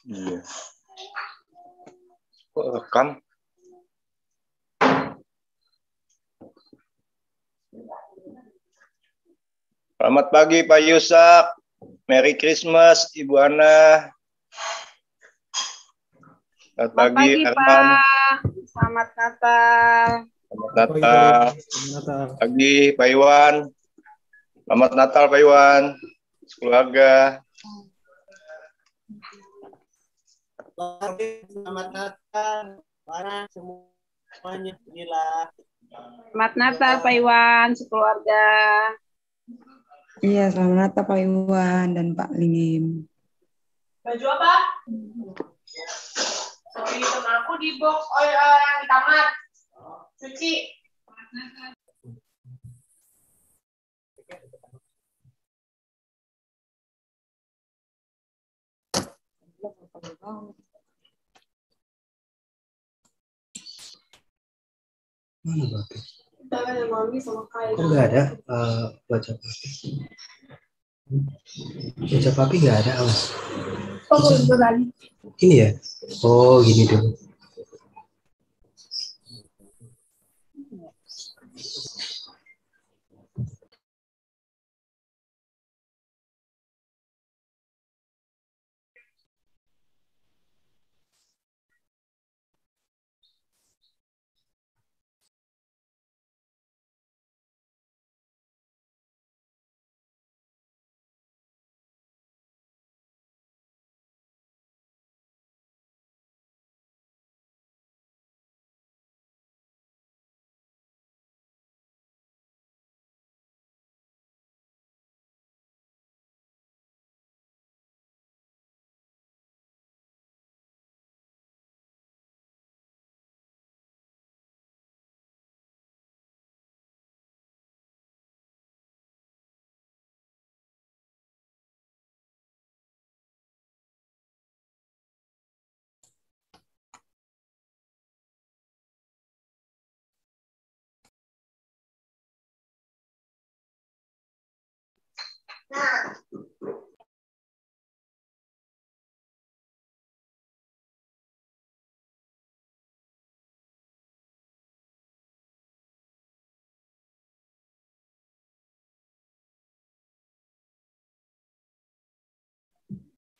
Iya. Kok rekam? Selamat pagi Pak Yusak. Merry Christmas Ibu Ana. Selamat pagi Arman. Pak. Selamat Natal. Selamat Natal. Pagi Pak Iwan. Selamat Natal Pak Iwan. Keluarga. Selamat Natal para semuanya. Inilah. Selamat Natal Pak Iwan, sekeluarga. Iya, selamat Natal Pak Iwan dan Pak Lim. Baju apa? Sorry, temen aku di box yang di kamar. Cuci. Mana Bapak? Kita ada mami sama Kai. Kok nggak ada baca papi? Baca papi nggak ada, Mas. Oh, lagi. Ini ya? Oh, gini dulu.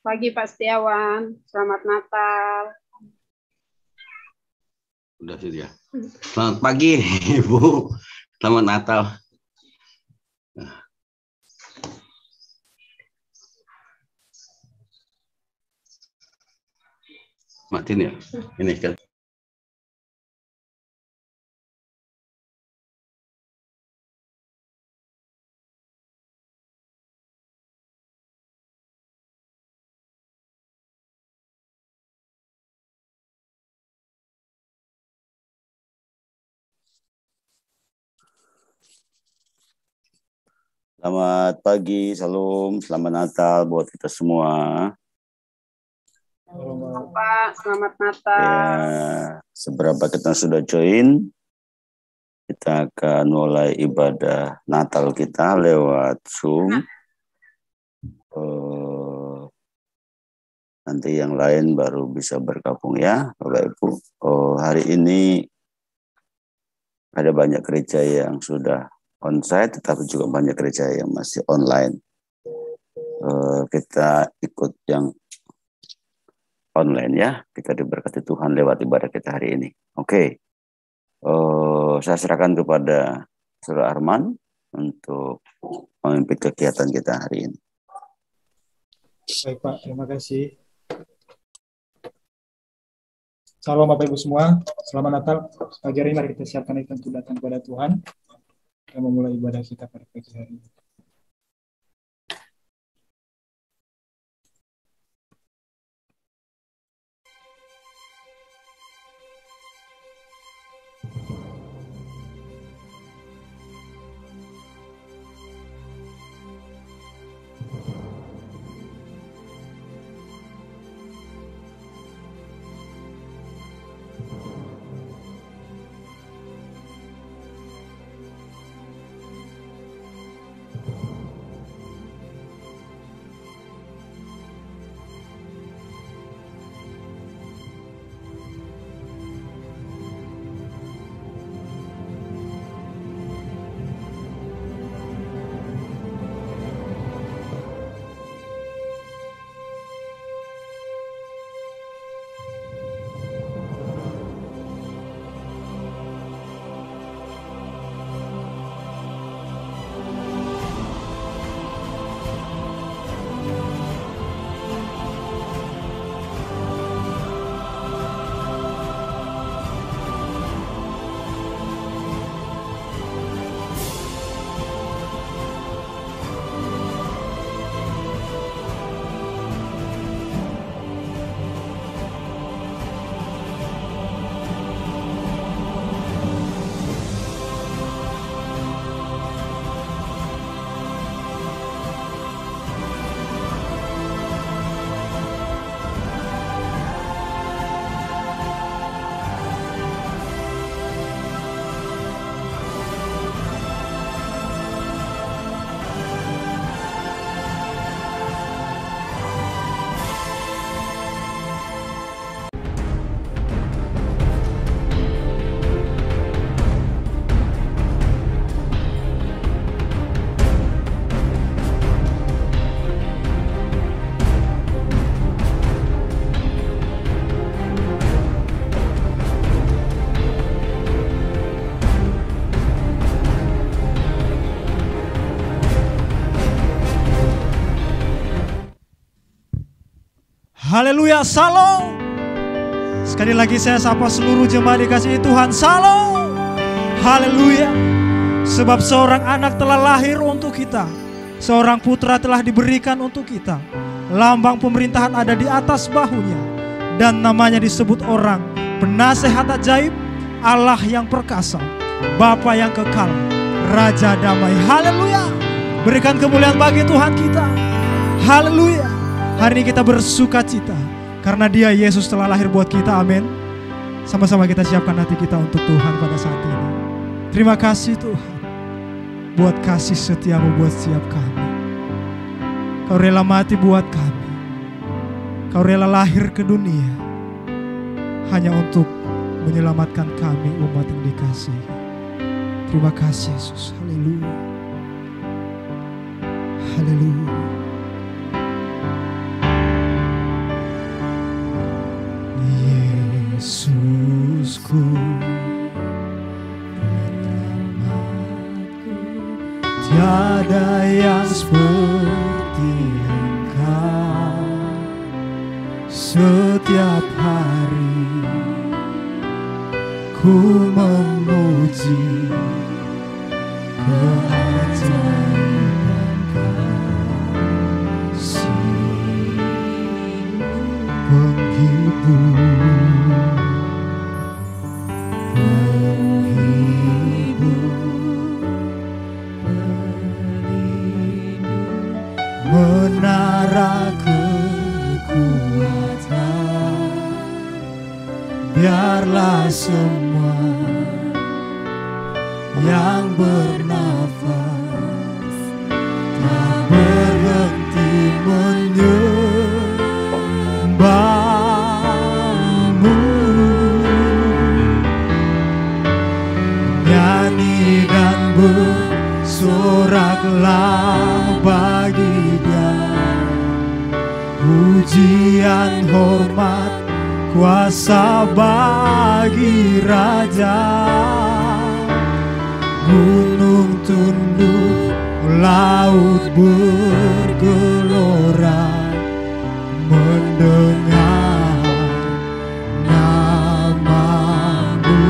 Pagi Pak Setiawan, selamat Natal. Udah sih ya. Selamat pagi Ibu. Selamat Natal. Matiin ya. Ini kan. Selamat pagi, salam, selamat Natal buat kita semua. Pak, selamat Natal. Ya, seberapa kita sudah join, kita akan mulai ibadah Natal kita lewat Zoom. Nanti yang lain baru bisa bergabung ya, Bapak Ibu. Hari ini ada banyak gereja yang sudah onsite, tetapi juga banyak gereja yang masih online. Kita ikut yang online ya, kita diberkati Tuhan lewat ibadah kita hari ini. Oke, saya serahkan kepada Saudara Arman untuk memimpin kegiatan kita hari ini. Baik Pak, terima kasih. Salam Bapak Ibu semua, selamat Natal. Pagi hari ini mari kita siapkan untuk datang kepada Tuhan. Kita memulai ibadah kita pada pagi hari ini. Haleluya, salam. Sekali lagi saya sapa seluruh jemaat dikasihi Tuhan, salam. Haleluya. Sebab seorang anak telah lahir untuk kita, seorang putra telah diberikan untuk kita. Lambang pemerintahan ada di atas bahunya, dan namanya disebut orang Penasehat Ajaib, Allah yang perkasa, Bapa yang kekal, Raja damai. Haleluya. Berikan kemuliaan bagi Tuhan kita. Haleluya. Hari ini kita bersuka cita karena Dia, Yesus, telah lahir buat kita. Amin. Sama-sama kita siapkan hati kita untuk Tuhan pada saat ini. Terima kasih Tuhan buat kasih setiamu buat setiap kami. Kau rela mati buat kami. Kau rela lahir ke dunia hanya untuk menyelamatkan kami, umat yang dikasihi. Terima kasih Yesus. Haleluya. Haleluya. Yesusku, penyelamatku, tiada yang seperti Engkau. Setiap hari ku memuji keajaiban kasih-Mu, penghibur. Menara kekuatan, biarlah semua yang bernafas tak berhenti menyembah-Mu. Nyanyi dan bersoraklah bagi Dia, pujian, hormat, kuasa bagi Raja. Gunung tunduk, laut bergelora mendengar nama-Mu.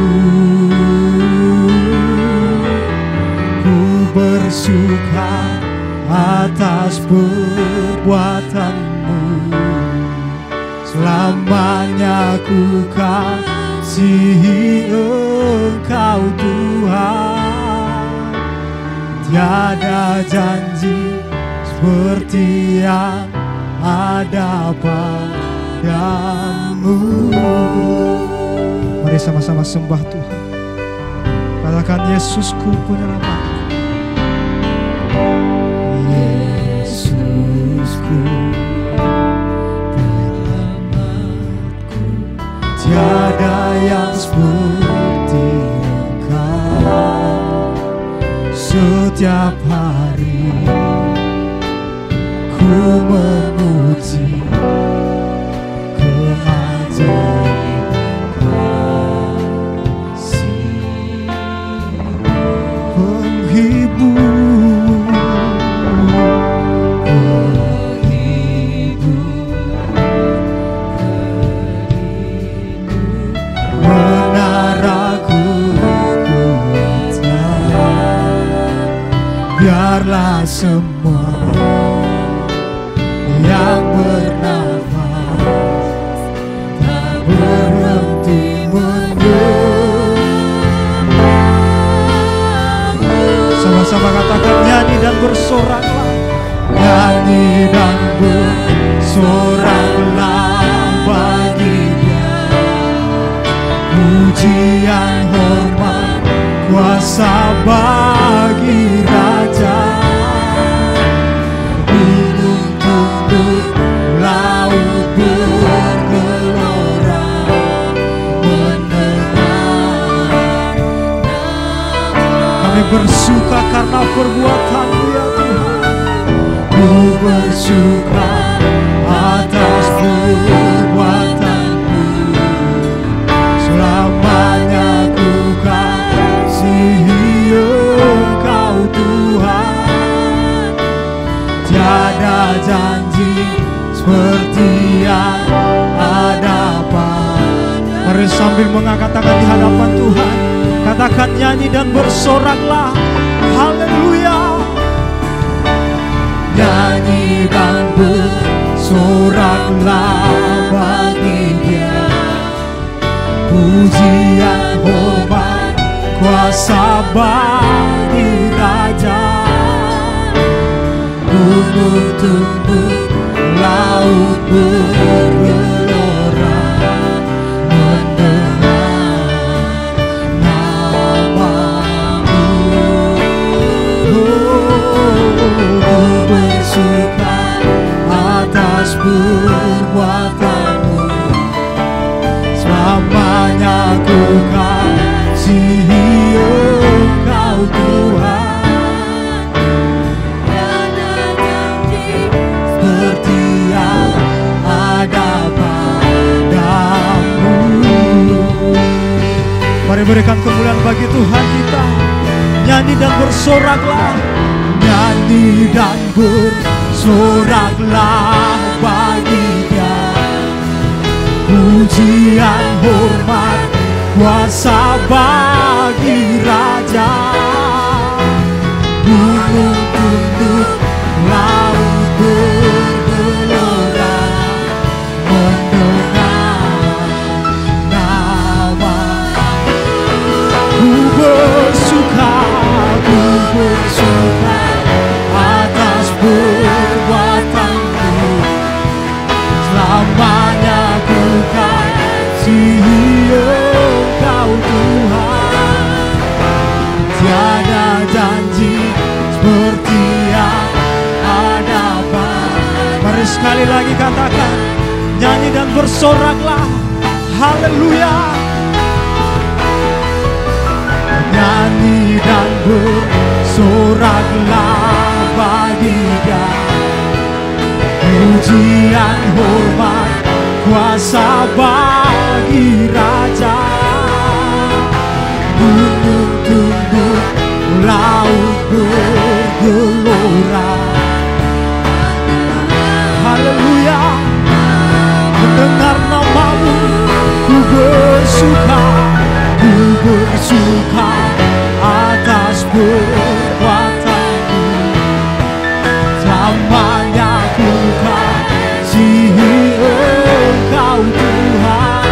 Ku bersuka atas perbuatan-Mu, selamanya ku kasihi Engkau Tuhan. Tiada janji seperti yang ada padamu. Mari sama-sama sembah Tuhan. Katakan, Yesusku penyelamatku, Yesusku penyelamatku, tiada yang seperti Engkau. Setiap hari ku memuji keajaiban kasih-Mu, penghibur, menara kekuatan, biarlah semua Sambil mengangkat tangan di hadapan Tuhan, katakan nyanyi dan bersoraklah. Haleluya. Nyanyi dan bersoraklah bagi Dia, pujian hormat kuasa bagi Raja. Gunung tunduk, laut bergelora mendengar namamu. Ku bersuka atas perbuatanmu, selamanya ku kasihi Engkau Tuhan. Seperti yang ada padamu. Mari berikan kemuliaan bagi Tuhan kita. Nyanyi dan bersoraklah. Nyanyi dan bersoraklah bagi Dia, pujian hormat kuasa bagi Raja. Gunung tunduk, laut bergelora mendengar nama. Ku bersuka atas perbuatanmu, selamanya ku kasihi Engkau Tuhan. Tiada janji seperti yang ada pada. Mari sekali lagi katakan, nyanyi dan bersoraklah. Haleluya. Nyanyi dan bersoraklah bagi Dia, pujian hormat kuasa bagi Raja. Gunung tunduk, laut bergelora. Haleluya. Mendengar namamu, ku bersuka atas perbuatanmu, selamanya ku kasihi Engkau Tuhan.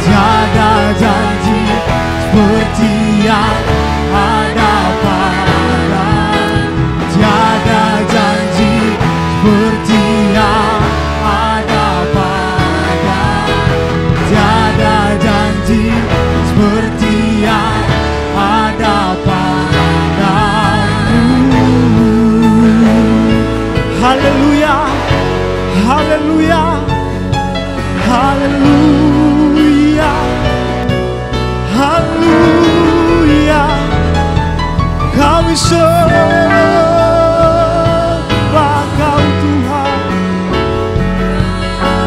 Tiada janji seperti yang ada pada, tiada janji seperti yang ada pada, tiada janji seperti yang ada padamu. Haleluya, haleluya, haleluya, haleluya. Kami sembah Kau Tuhan,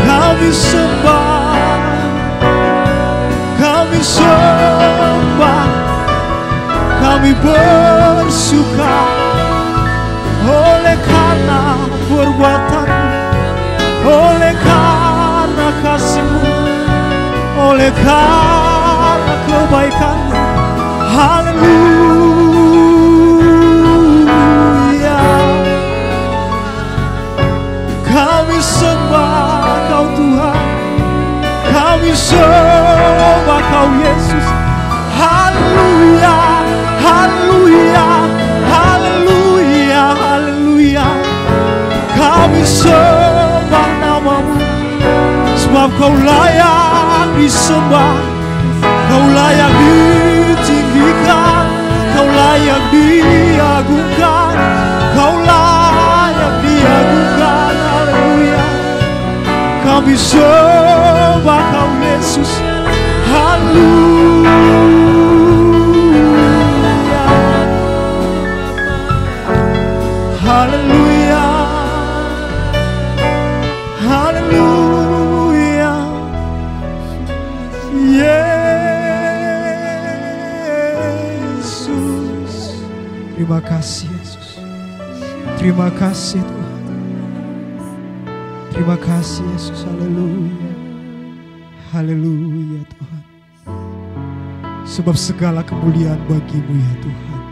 kami sembah, kami sembah, kami bersuka oleh karena perbuatan-Mu, oleh karena kasih-Mu, oleh karena kebaikan-Mu. Haleluya. Kami sembah Kau Tuhan, kami sembah Kau Yesus. Haleluya, haleluya, haleluya, haleluya. Kami sembah namamu, sebab Kau layak disembah, Kau layak ditinggikan, Kau layak diagungkan, Kau layak diagungkan. Haleluya. Kami sembah Kau Yesus. Haleluya. Haleluya. Haleluya. Yesus. Terima kasih Yesus. Terima kasih Tuhan. Terima kasih Yesus. Haleluya. Haleluya Tuhan. Sebab segala kemuliaan bagi-Mu ya Tuhan.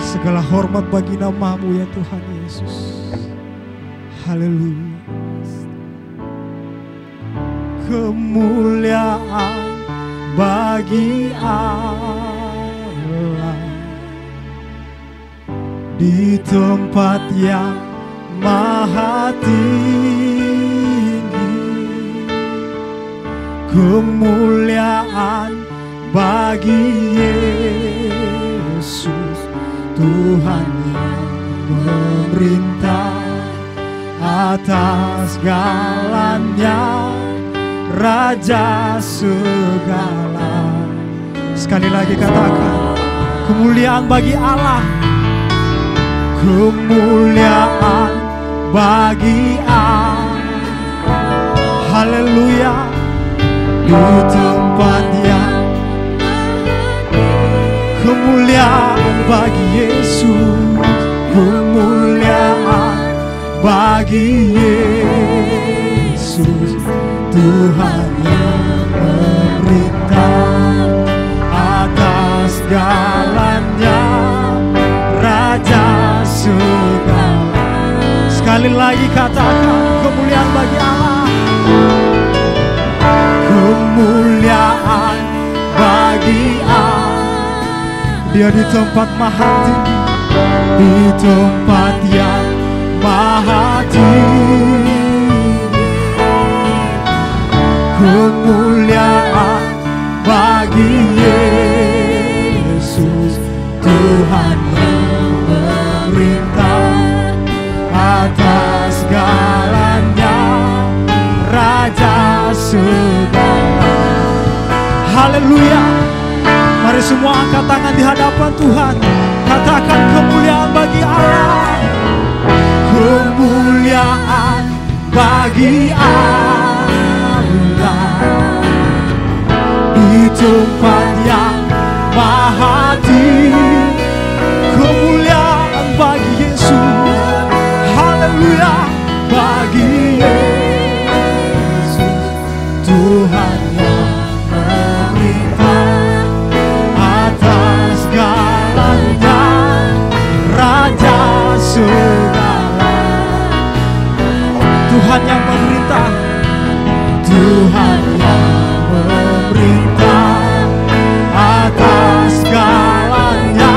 Segala hormat bagi nama-Mu ya Tuhan Yesus. Haleluya. Kemuliaan bagi Allah di tempat yang maha tinggi. Kemuliaan bagi Yesus, Tuhan yang memerintah atas segalanya, Raja segala. Sekali lagi katakan, kemuliaan bagi Allah. Kemuliaan bagi Allah. Haleluya. Di tempat yang kemuliaan bagi Yesus. Kemuliaan bagi Yesus, Tuhan yang memerintah atas segalanya, Raja segala. Sekali lagi katakan, kemuliaan bagi Allah. Kemuliaan bagi Allah. Dia di tempat maha tinggi, di tempat yang maha tinggi. Kemuliaan bagi Yesus, Tuhan yang memerintah atas segalanya, Raja segala. Haleluya. Mari semua angkat tangan di hadapan Tuhan. Katakan, kemuliaan bagi Allah. Kemuliaan bagi Allah di tempat yang maha tinggi. Kemuliaan bagi Yesus. Haleluya. Bagi Yesus, Tuhan yang memerintah atas segalanya, Raja segala. Tuhan yang memerintah, Tuhan yang memerintah atas segalanya,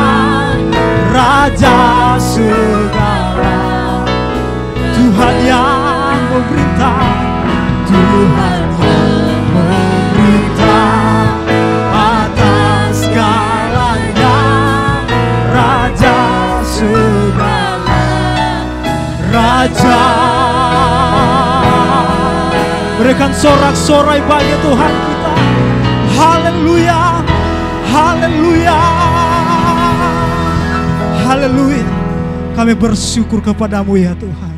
Raja segala. Tuhan yang memerintah, Tuhan yang memerintah atas segalanya, Raja segala. Raja. Berikan sorak-sorai bagi Tuhan kita. Haleluya. Haleluya. Haleluya. Kami bersyukur kepadamu ya Tuhan.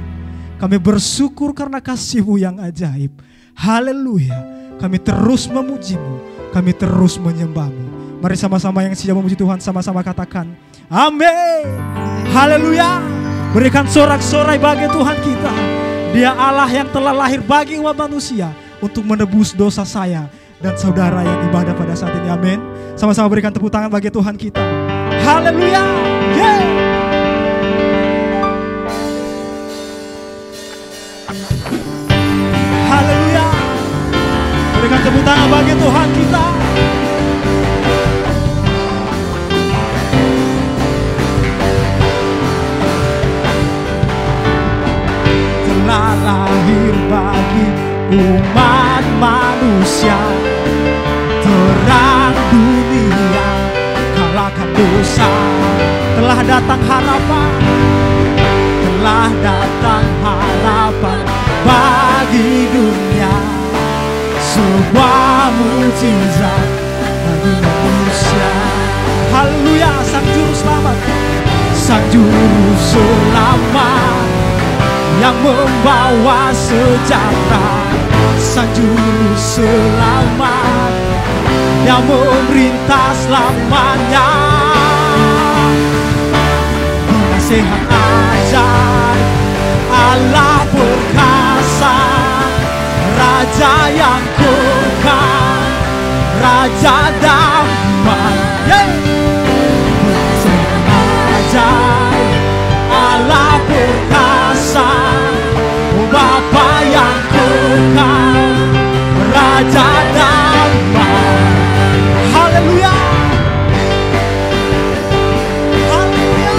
Kami bersyukur karena kasih-Mu yang ajaib. Haleluya. Kami terus memuji-Mu. Kami terus menyembah-Mu. Mari sama-sama yang siap memuji Tuhan, sama-sama katakan amin. Haleluya. Berikan sorak-sorai bagi Tuhan kita. Dia Allah yang telah lahir bagi umat manusia untuk menebus dosa saya dan saudara yang ibadah pada saat ini. Amin. Sama-sama berikan tepuk tangan bagi Tuhan kita. Haleluya. Yeah. Haleluya. Berikan tepuk tangan bagi Tuhan kita. Telah lahir bagi umat manusia, terang dunia, kalahkan dosa. Telah datang harapan, telah datang harapan bagi dunia. Sebuah mukjizat bagi manusia. Haleluya. Sang juru selamat, sang juru selamat yang membawa sejahtera, sang juru selamat yang memerintah selamanya. Penasehat ajaib, Allah perkasa, Raja Raja yang kekal, Raja damai, ajaib, Allah perkasa, Bapa yang kekal, Raja damai. Haleluya, haleluya.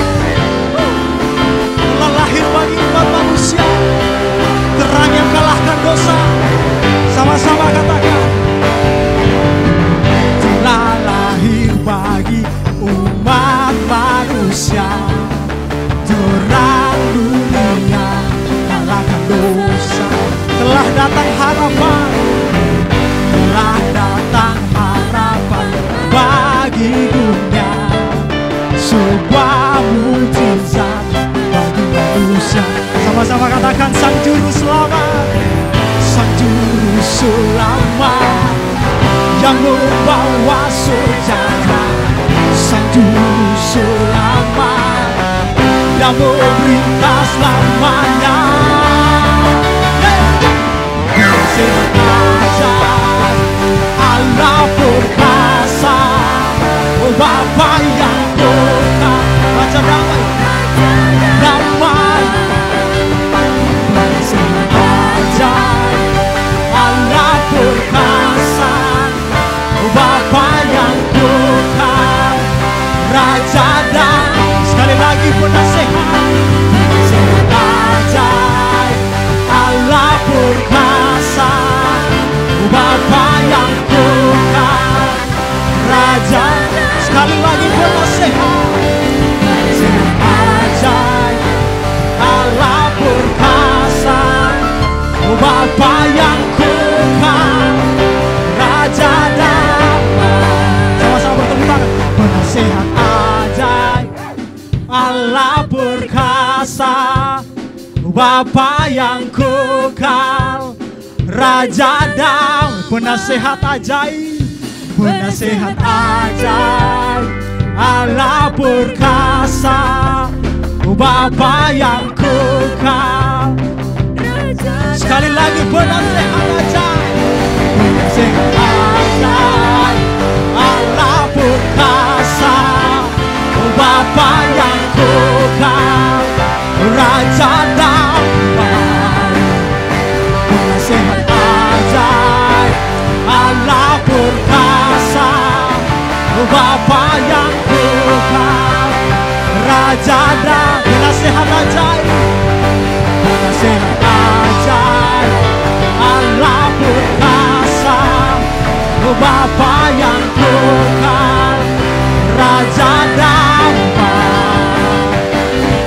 Telah lahir bagi umat manusia terang yang kalahkan dosa. Sama-sama katakan, telah lahir bagi umat manusia terang dunia kalahkan dosa. Telah datang harapan, telah datang harapan bagi dunia, sebuah mujizat bagi manusia. Sama-sama katakan, Sang Juru Selamat, Sang Juru Selamat yang membawa sejahtera, Sang Juru Selamat yang memerintah selamanya. Allah perkasa, Bapa yang kekal, Raja damai, damai. Allah perkasa, Bapa yang kekal, Raja damai. Sekali lagi penasehat, ajaib, Allah perkasa, Bapa yang kekal, Raja. Sekali lagi penasehat, ajaib, Allah perkasa, Bapa yang kekal, Raja damai. Sama-sama bertepuk tangan. Penasehat ajaib, Allah perkasa, Bapa yang kekal, Raja damai. Penasehat ajaib, penasehat ajaib, Allah perkasa, Bapa yang kekal. Sekali lagi penasehat ajaib, penasehat ajaib, Allah perkasa, Bapa yang kekal, Raja damai. Penasehat ajaib, Allah perkasa, Bapa yang kekal, Raja damai. Penasehat ajaib, penasehat ajaib, Allah perkasa, Bapa yang kekal, Raja damai.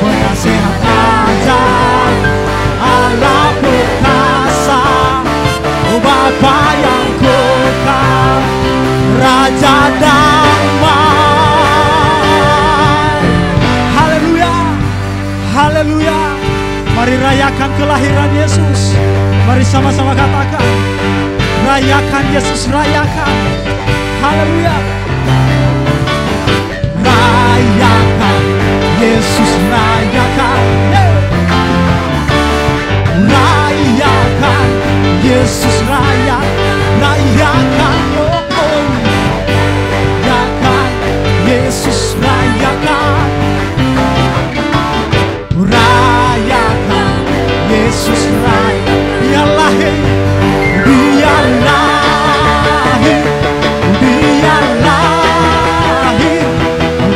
Penasehat ajaib, Allah perkasa, Bapa yang kekal, Raja damai. Haleluya, haleluya. Mari rayakan kelahiran Yesus. Mari sama-sama katakan, rayakan Yesus, rayakan. Haleluya. Rayakan Yesus, rayakan. Rayakan Yesus, rayakan. Rayakan, oh, oh. Rayakan Yesus, rayakan. Rayakan Yesus, rayakan. Dia lahir, dia lahir, dia lahir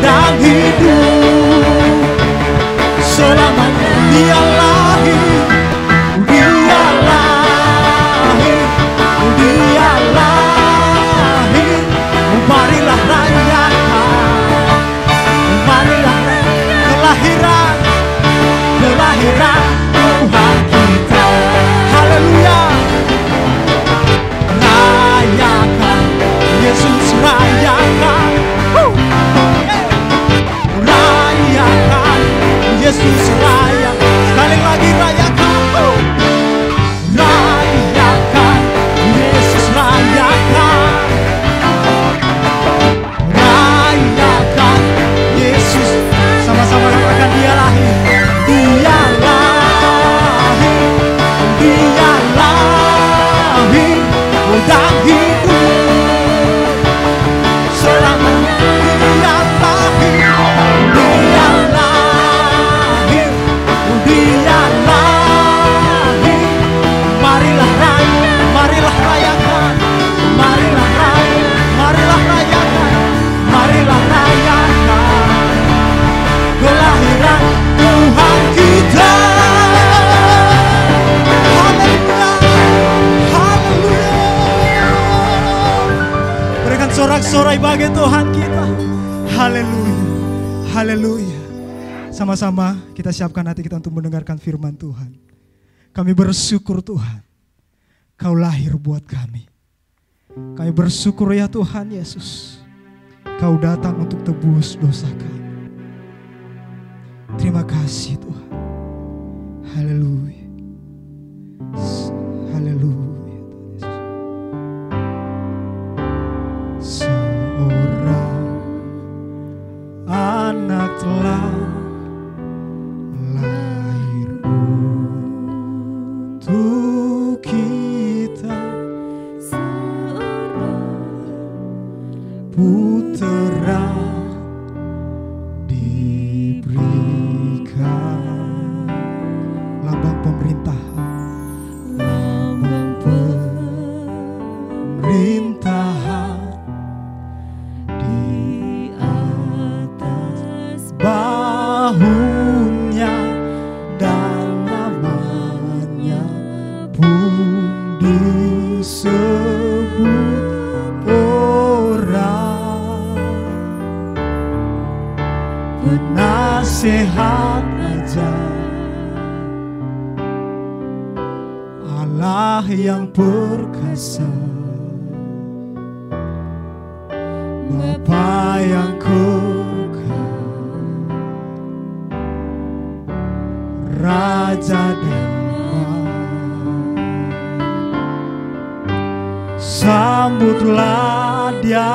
dan hidup bersorai bagi Tuhan kita. Haleluya, haleluya. Sama-sama kita siapkan hati kita untuk mendengarkan firman Tuhan. Kami bersyukur Tuhan, Kau lahir buat kami. Kami bersyukur ya Tuhan Yesus, Kau datang untuk tebus dosa kami. Terima kasih Tuhan. Haleluya. Haleluya. Seorang anak telah lahir untuk kita, putra diberikan, lambang pemerintahan, lambang pemerintahan di atas bahunya, dan namanya pun disebut penasehat ajaib, Allah yang perkasa, Bapa yang kekal, Raja damai. Sambutlah Dia,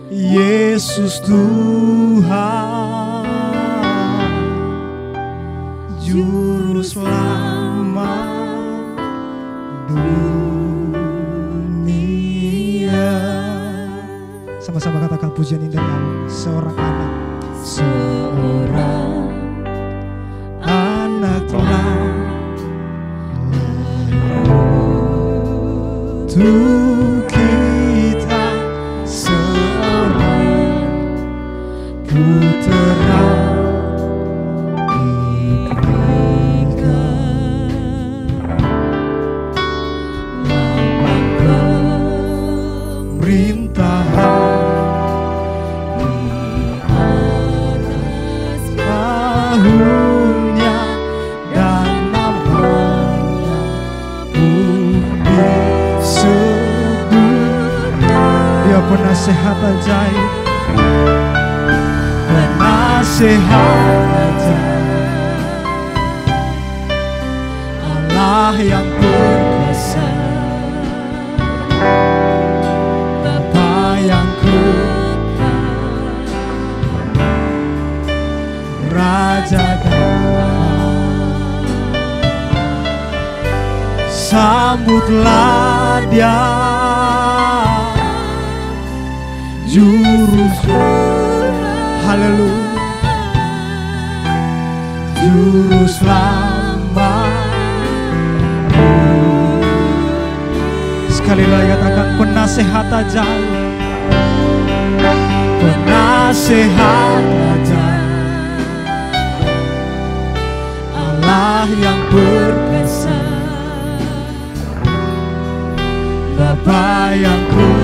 Yesus Tuhan, Juru Selamat dunia. Sama-sama katakan pujian indah Allah. Seorang anak telah lahir untuk kita, seorang putra diberikan, lambang pemerintahan di atas bahunya, dan namanya pun disebut. Dia penasehat ajaib, penasehat ajaib, Allah yang perkasa, Bapa yang kekal, Raja damai. Sambutlah Dia, Juru haleluya, Juru Selamat. Sekali lagi katakan penasehat ajaib, penasehat ajaib, Allah yang perkasa, Bapa yang kekal,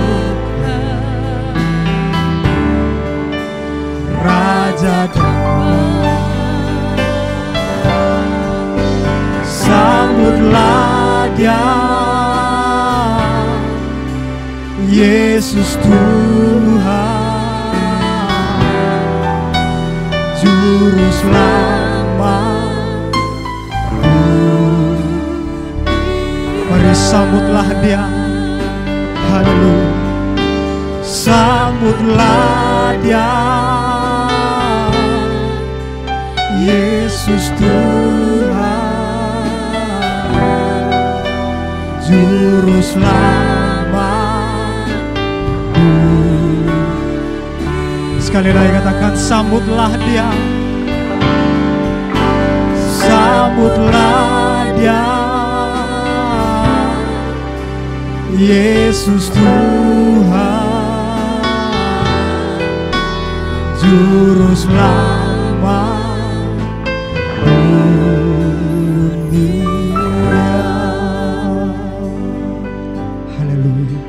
Raja damai. Sambutlah Dia, Yesus Tuhan, Juru Selamat. Mari sambutlah Dia, haleluya. Sambutlah Dia, Yesus Tuhan, Juru Selamat. Sekali lagi katakan sambutlah Dia, sambutlah Dia, Yesus Tuhan, Juru Selamat dunia. Haleluya.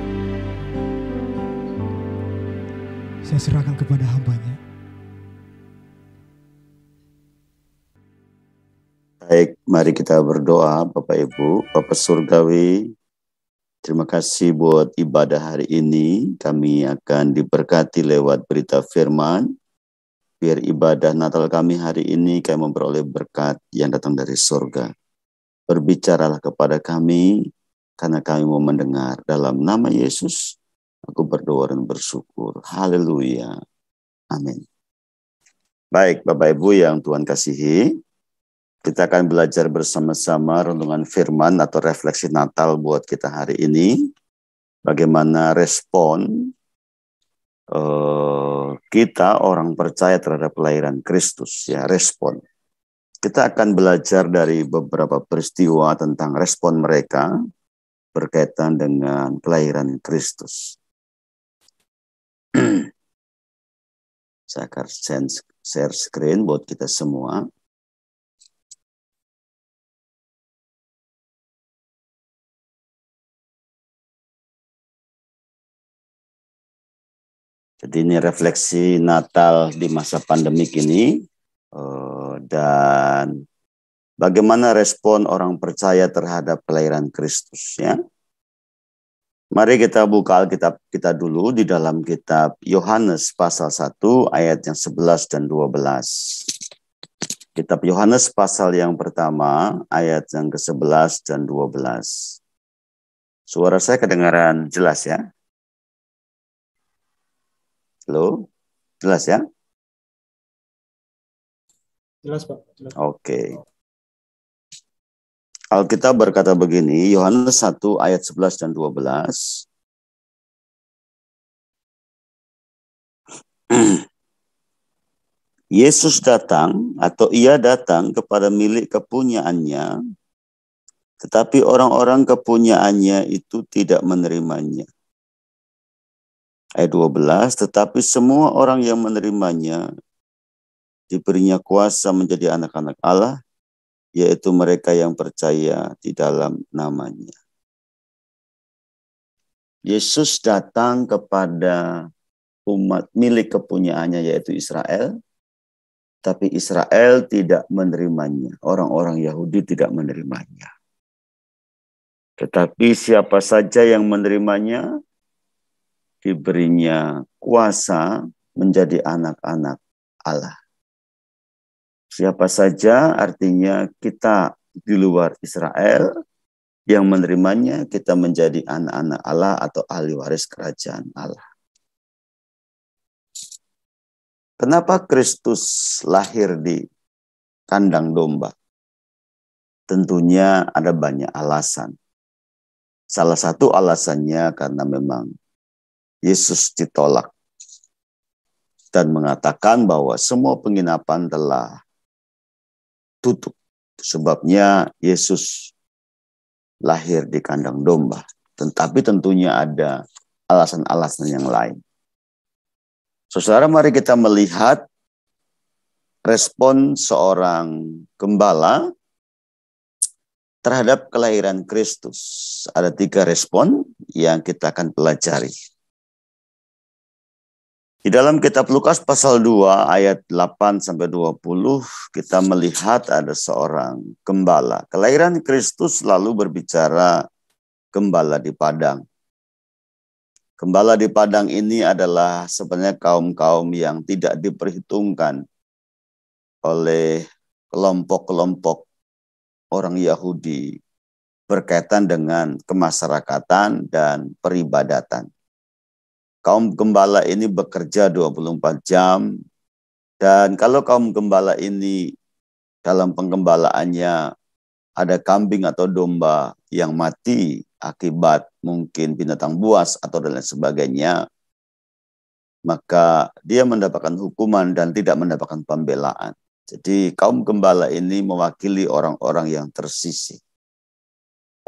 Baik, mari kita berdoa Bapak Ibu, Bapak Surgawi. Terima kasih buat ibadah hari ini. Kami akan diberkati lewat berita firman. Biar ibadah Natal kami hari ini kami memperoleh berkat yang datang dari surga. Berbicaralah kepada kami, karena kami mau mendengar. Dalam nama Yesus, aku berdoa dan bersyukur. Haleluya. Amin. Baik, Bapak Ibu yang Tuhan kasihi, kita akan belajar bersama-sama renungan firman atau refleksi Natal buat kita hari ini. Bagaimana respon kita orang percaya terhadap kelahiran Kristus, ya, respon. Kita akan belajar dari beberapa peristiwa tentang respon mereka berkaitan dengan kelahiran Kristus. Saya akan share screen buat kita semua. Jadi ini refleksi Natal di masa pandemik ini. Dan bagaimana respon orang percaya terhadap kelahiran Kristus, ya. Mari kita buka Alkitab kita dulu di dalam kitab Yohanes pasal 1 ayat yang 11 dan 12. Kitab Yohanes pasal yang pertama ayat yang ke-11 dan 12. Suara saya kedengaran jelas, ya? Halo? Jelas, ya? Jelas, Pak. Jelas. Oke. Alkitab berkata begini, Yohanes 1 ayat 11 dan 12. Yesus datang atau ia datang kepada milik kepunyaannya, tetapi orang-orang kepunyaannya itu tidak menerimanya. Ayat 12, tetapi semua orang yang menerimanya diberinya kuasa menjadi anak-anak Allah, yaitu mereka yang percaya di dalam namanya. Yesus datang kepada umat milik kepunyaannya, yaitu Israel, tapi Israel tidak menerimanya. Orang-orang Yahudi tidak menerimanya. Tetapi siapa saja yang menerimanya, diberinya kuasa menjadi anak-anak Allah. Siapa saja artinya kita di luar Israel yang menerimanya, kita menjadi anak-anak Allah atau ahli waris kerajaan Allah. Kenapa Kristus lahir di kandang domba? Tentunya ada banyak alasan. Salah satu alasannya karena memang Yesus ditolak dan mengatakan bahwa semua penginapan telah tutup. Sebabnya Yesus lahir di kandang domba. Tetapi tentunya ada alasan-alasan yang lain. Saudara, mari kita melihat respon seorang gembala terhadap kelahiran Kristus. Ada 3 respon yang kita akan pelajari. Di dalam kitab Lukas pasal 2 ayat 8-20 kita melihat ada seorang gembala. Kelahiran Kristus selalu berbicara gembala di padang. Gembala di padang ini adalah sebenarnya kaum-kaum yang tidak diperhitungkan oleh kelompok-kelompok orang Yahudi berkaitan dengan kemasyarakatan dan peribadatan. Kaum gembala ini bekerja 24 jam, dan kalau kaum gembala ini dalam penggembalaannya ada kambing atau domba yang mati akibat mungkin binatang buas atau dan lain sebagainya, maka dia mendapatkan hukuman dan tidak mendapatkan pembelaan. Jadi kaum gembala ini mewakili orang-orang yang tersisih,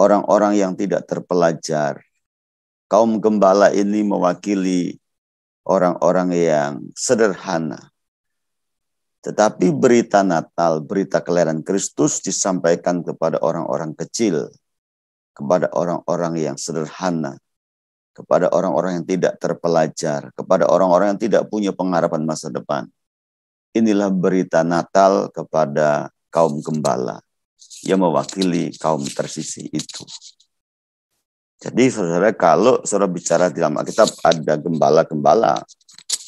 orang-orang yang tidak terpelajar. Kaum gembala ini mewakili orang-orang yang sederhana. Tetapi berita Natal, berita kelahiran Kristus disampaikan kepada orang-orang kecil, kepada orang-orang yang sederhana, kepada orang-orang yang tidak terpelajar, kepada orang-orang yang tidak punya pengharapan masa depan. Inilah berita Natal kepada kaum gembala. yang mewakili kaum tersisih itu. Jadi saudara, kalau saudara bicara di dalam Alkitab ada gembala-gembala,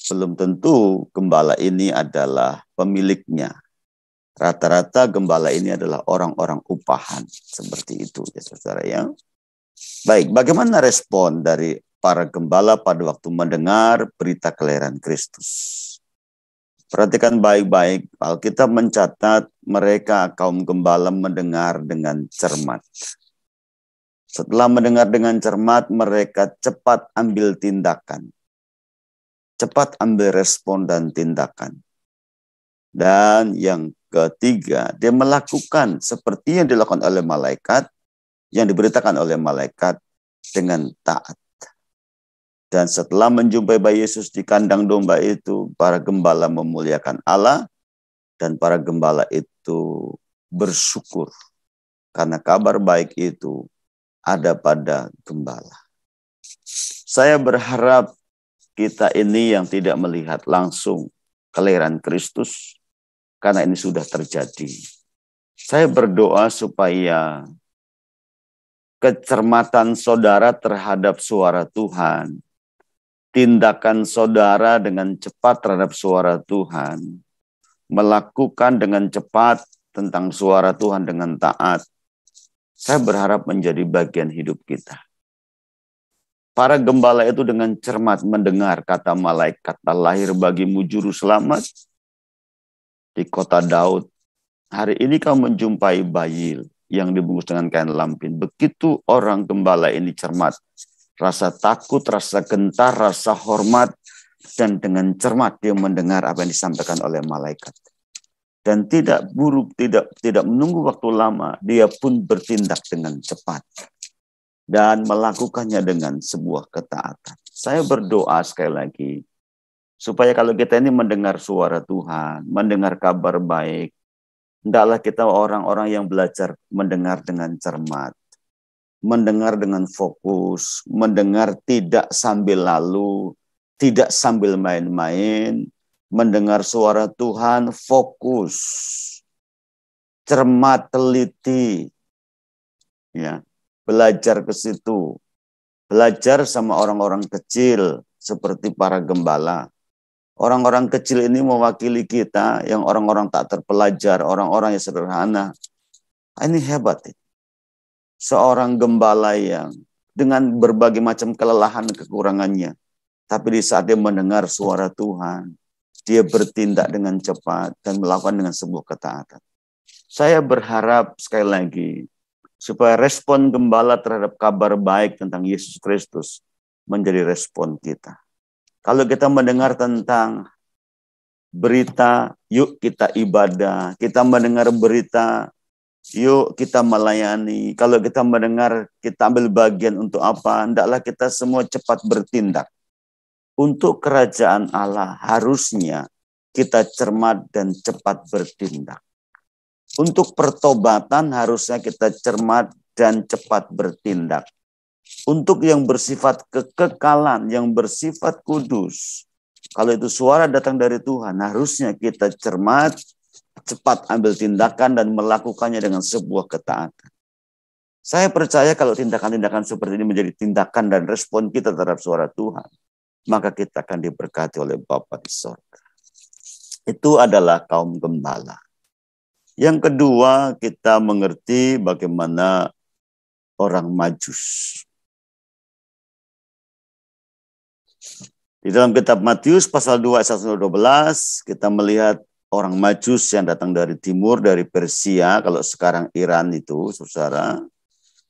belum tentu gembala ini adalah pemiliknya. Rata-rata gembala ini adalah orang-orang upahan. Seperti itu ya saudara ya. Baik, bagaimana respon dari para gembala pada waktu mendengar berita kelahiran Kristus? Perhatikan baik-baik, Alkitab mencatat mereka kaum gembala mendengar dengan cermat. Setelah mendengar dengan cermat, mereka cepat ambil tindakan. Cepat ambil respon dan tindakan. Dan yang ketiga, dia melakukan seperti yang dilakukan oleh malaikat, yang diberitakan oleh malaikat dengan taat. Dan setelah menjumpai bayi Yesus di kandang domba itu, para gembala memuliakan Allah, dan para gembala itu bersyukur karena kabar baik itu ada pada gembala. Saya berharap kita ini yang tidak melihat langsung kelahiran Kristus, karena ini sudah terjadi. Saya berdoa supaya kecermatan saudara terhadap suara Tuhan, tindakan saudara dengan cepat terhadap suara Tuhan, melakukan dengan cepat tentang suara Tuhan dengan taat, saya berharap menjadi bagian hidup kita. Para gembala itu dengan cermat mendengar kata malaikat, lahir bagimu juru selamat di kota Daud. Hari ini kau menjumpai bayi yang dibungkus dengan kain lampin. Begitu orang gembala ini cermat, rasa takut, rasa gentar, rasa hormat, dan dengan cermat dia mendengar apa yang disampaikan oleh malaikat. Dan tidak buruk, tidak menunggu waktu lama, dia pun bertindak dengan cepat dan melakukannya dengan sebuah ketaatan. Saya berdoa sekali lagi, supaya kalau kita ini mendengar suara Tuhan, mendengar kabar baik, hendaklah kita orang-orang yang belajar mendengar dengan cermat, mendengar dengan fokus, mendengar tidak sambil lalu, tidak sambil main-main, mendengar suara Tuhan fokus, cermat, teliti, ya, belajar ke situ, belajar sama orang-orang kecil seperti para gembala. Orang-orang kecil ini mewakili kita yang orang-orang tak terpelajar, orang-orang yang sederhana. Ini hebat. Seorang gembala yang dengan berbagai macam kelelahan dan kekurangannya, tapi di saat dia mendengar suara Tuhan, dia bertindak dengan cepat dan melakukan dengan sebuah ketaatan. Saya berharap sekali lagi, supaya respon gembala terhadap kabar baik tentang Yesus Kristus menjadi respon kita. Kalau kita mendengar tentang berita, yuk kita ibadah. Kita mendengar berita, yuk kita melayani. Kalau kita mendengar, kita ambil bagian untuk apa? Hendaklah kita semua cepat bertindak. Untuk kerajaan Allah harusnya kita cermat dan cepat bertindak. Untuk pertobatan harusnya kita cermat dan cepat bertindak. Untuk yang bersifat kekekalan, yang bersifat kudus, kalau itu suara datang dari Tuhan, harusnya kita cermat, cepat ambil tindakan dan melakukannya dengan sebuah ketaatan. Saya percaya kalau tindakan-tindakan seperti ini menjadi tindakan dan respon kita terhadap suara Tuhan, maka kita akan diberkati oleh Bapa di sorga. Itu adalah kaum gembala. Yang kedua, kita mengerti bagaimana orang Majus. Di dalam kitab Matius pasal 2 ayat 1-12, kita melihat orang Majus yang datang dari timur, dari Persia, kalau sekarang Iran itu, saudara.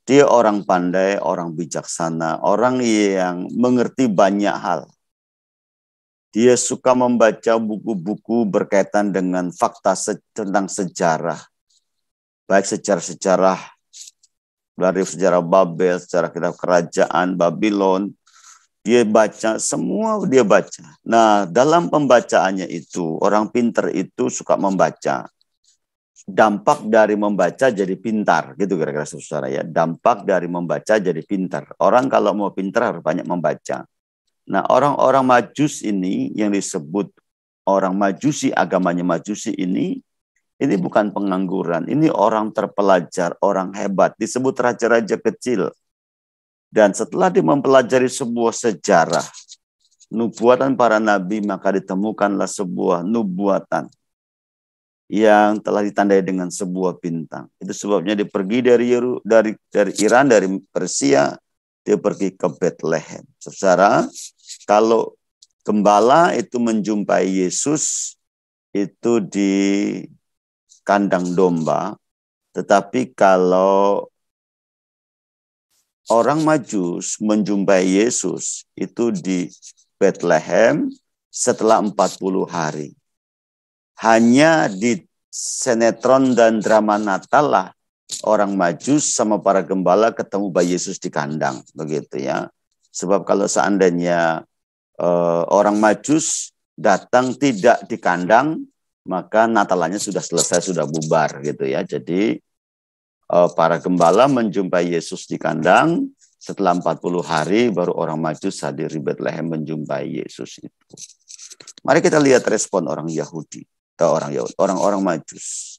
Dia orang pandai, orang bijaksana, orang yang mengerti banyak hal. Dia suka membaca buku-buku berkaitan dengan fakta tentang sejarah. Baik sejarah-sejarah dari sejarah Babel, sejarah kitab kerajaan Babylon. Dia baca, semua dia baca. Nah, dalam pembacaannya itu, orang pintar itu suka membaca. Dampak dari membaca jadi pintar, gitu kira-kira saudara ya. Dampak dari membaca jadi pintar. Orang kalau mau pintar harus banyak membaca. Nah, orang-orang Majus ini yang disebut orang Majusi, agamanya Majusi ini, Ini bukan pengangguran, ini orang terpelajar, orang hebat, disebut raja-raja kecil. Dan setelah dia mempelajari sebuah sejarah, nubuatan para nabi, maka ditemukanlah sebuah nubuatan yang telah ditandai dengan sebuah bintang. Itu sebabnya dia pergi dari Iran, dari Persia, dia pergi ke Bethlehem. Saudara, kalau gembala itu menjumpai Yesus itu di kandang domba, tetapi kalau orang Majus menjumpai Yesus itu di Bethlehem setelah 40 hari. Hanya di sinetron dan drama Natal lah orang Majus sama para gembala ketemu bayi Yesus di kandang, begitu ya. Sebab kalau seandainya orang Majus datang tidak di kandang, maka Natalannya sudah selesai, sudah bubar gitu ya. Jadi para gembala menjumpai Yesus di kandang, setelah 40 hari baru orang Majus hadir di Bethlehem menjumpai Yesus itu. Mari kita lihat respon orang Yahudi atau orang Majus.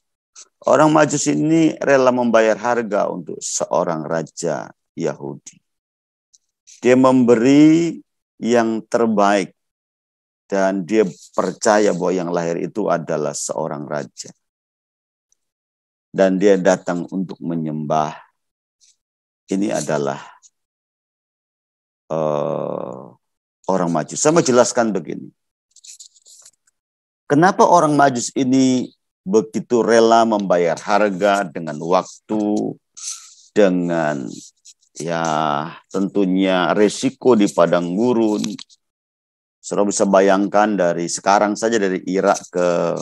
Orang Majus ini rela membayar harga untuk seorang raja Yahudi. Dia memberi yang terbaik dan dia percaya bahwa yang lahir itu adalah seorang raja. Dan dia datang untuk menyembah. Ini adalah orang Majus. Saya mau jelaskan begini. Kenapa orang Majus ini begitu rela membayar harga dengan waktu, dengan ya tentunya resiko di padang gurun. Saudara bisa bayangkan dari sekarang saja dari Irak ke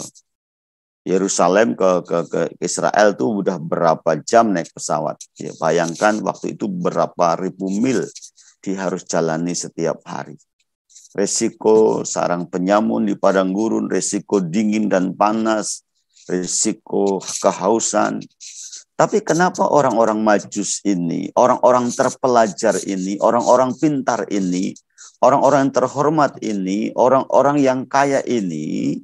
Yerusalem ke Israel itu udah berapa jam naik pesawat. Ya, bayangkan waktu itu berapa ribu mil dia harus jalani setiap hari. Resiko sarang penyamun di padang gurun, resiko dingin dan panas, resiko kehausan. Tapi kenapa orang-orang Majus ini, orang-orang terpelajar ini, orang-orang pintar ini, orang-orang yang terhormat ini, orang-orang yang kaya ini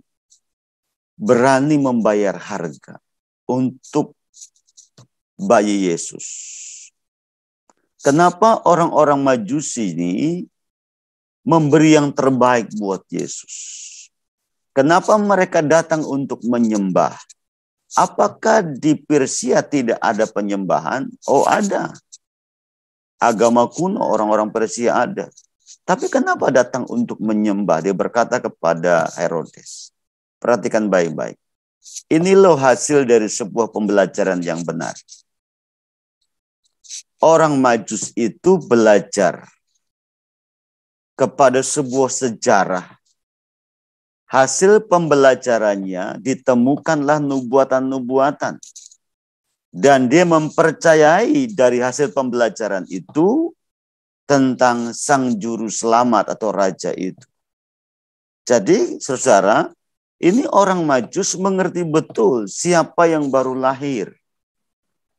berani membayar harga untuk bayi Yesus? Kenapa orang-orang Majusi ini memberi yang terbaik buat Yesus? Kenapa mereka datang untuk menyembah? Apakah di Persia tidak ada penyembahan? Oh, ada. Agama kuno orang-orang Persia ada. Tapi kenapa datang untuk menyembah? Dia berkata kepada Herodes. Perhatikan baik-baik. Ini loh hasil dari sebuah pembelajaran yang benar. Orang Majus itu belajar kepada sebuah sejarah. Hasil pembelajarannya ditemukanlah nubuatan-nubuatan. Dan dia mempercayai dari hasil pembelajaran itu tentang sang juru selamat atau raja itu. Jadi, saudara, ini orang Majus mengerti betul siapa yang baru lahir.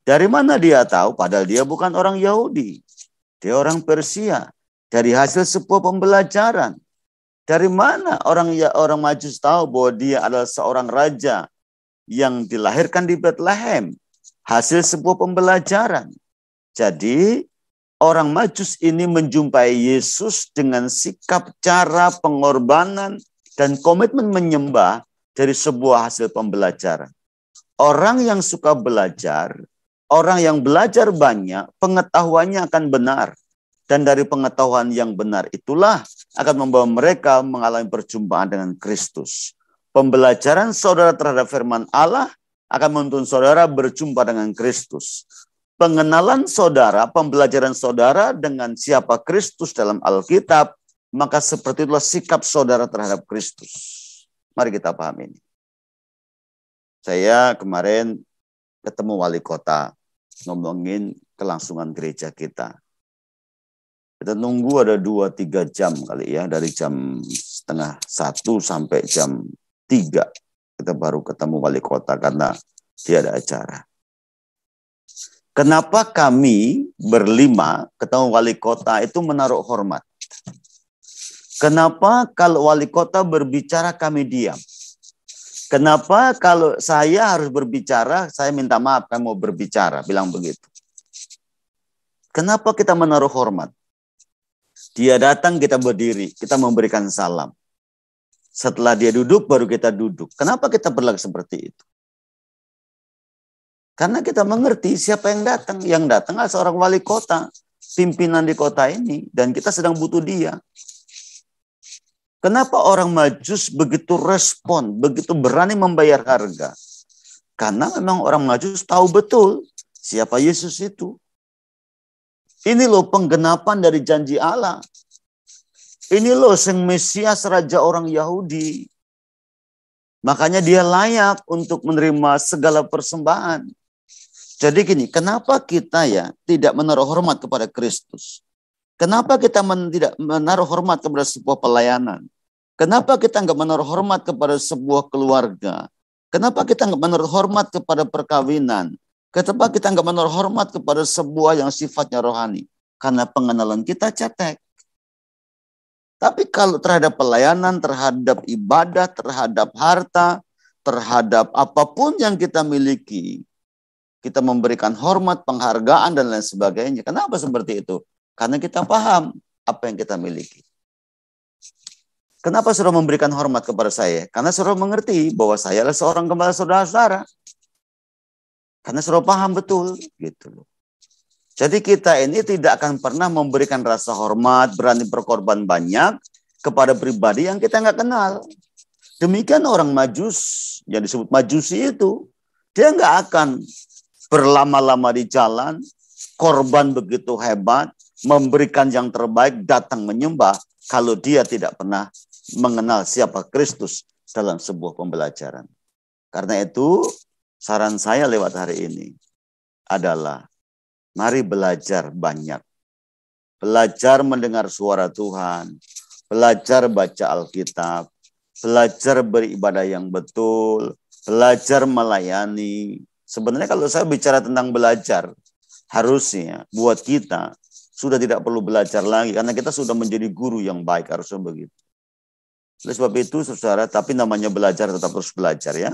Dari mana dia tahu? Padahal dia bukan orang Yahudi. Dia orang Persia. Dari hasil sebuah pembelajaran. Dari mana orang Majus tahu bahwa dia adalah seorang raja yang dilahirkan di Bethlehem? Hasil sebuah pembelajaran. Jadi orang Majus ini menjumpai Yesus dengan sikap, cara, pengorbanan, dan komitmen menyembah dari sebuah hasil pembelajaran. Orang yang suka belajar, orang yang belajar banyak, pengetahuannya akan benar. Dan dari pengetahuan yang benar itulah akan membawa mereka mengalami perjumpaan dengan Kristus. Pembelajaran saudara terhadap firman Allah akan menuntun saudara berjumpa dengan Kristus. Pengenalan saudara, pembelajaran saudara dengan siapa Kristus dalam Alkitab, maka seperti itulah sikap saudara terhadap Kristus. Mari kita pahami ini. Saya kemarin ketemu wali kota, ngomongin kelangsungan gereja kita. Kita nunggu ada 2-3 jam kali ya, dari jam 12:30 sampai jam 3. Kita baru ketemu wali kota karena dia ada acara. Kenapa kami berlima ketemu wali kota itu menaruh hormat? Kenapa kalau wali kota berbicara kami diam? Kenapa kalau saya harus berbicara, saya minta maaf, kamu mau berbicara, bilang begitu. Kenapa kita menaruh hormat? Dia datang, kita berdiri, kita memberikan salam. Setelah dia duduk, baru kita duduk. Kenapa kita berlaku seperti itu? Karena kita mengerti siapa yang datang. Yang datang adalah seorang wali kota, pimpinan di kota ini, dan kita sedang butuh dia. Kenapa orang Majus begitu respon, begitu berani membayar harga? Karena memang orang Majus tahu betul siapa Yesus itu. Ini loh penggenapan dari janji Allah. Ini loh Sang Mesias, Raja orang Yahudi. Makanya dia layak untuk menerima segala persembahan. Jadi gini, kenapa kita ya tidak menaruh hormat kepada Kristus? Kenapa kita tidak menaruh hormat kepada sebuah pelayanan? Kenapa kita nggak menaruh hormat kepada sebuah keluarga? Kenapa kita nggak menaruh hormat kepada perkawinan? Kenapa kita nggak menaruh hormat kepada sebuah yang sifatnya rohani? Karena pengenalan kita cetek. Tapi kalau terhadap pelayanan, terhadap ibadah, terhadap harta, terhadap apapun yang kita miliki, kita memberikan hormat, penghargaan, dan lain sebagainya. Kenapa seperti itu? Karena kita paham apa yang kita miliki. Kenapa saudara memberikan hormat kepada saya? Karena saudara mengerti bahwa saya adalah seorang gembala saudara-saudara. Karena saudara paham betul. Gitu loh. Jadi kita ini tidak akan pernah memberikan rasa hormat, berani berkorban banyak kepada pribadi yang kita nggak kenal. Demikian orang Majus, yang disebut Majusi itu, dia nggak akan berlama-lama di jalan, korban begitu hebat, memberikan yang terbaik, datang menyembah, kalau dia tidak pernah mengenal siapa Kristus dalam sebuah pembelajaran. Karena itu, saran saya lewat hari ini adalah, mari belajar banyak. Belajar mendengar suara Tuhan, belajar baca Alkitab, belajar beribadah yang betul, belajar melayani. Sebenarnya kalau saya bicara tentang belajar, harusnya buat kita sudah tidak perlu belajar lagi, karena kita sudah menjadi guru yang baik, harusnya begitu. Oleh sebab itu, saudara, tapi namanya belajar tetap terus belajar ya.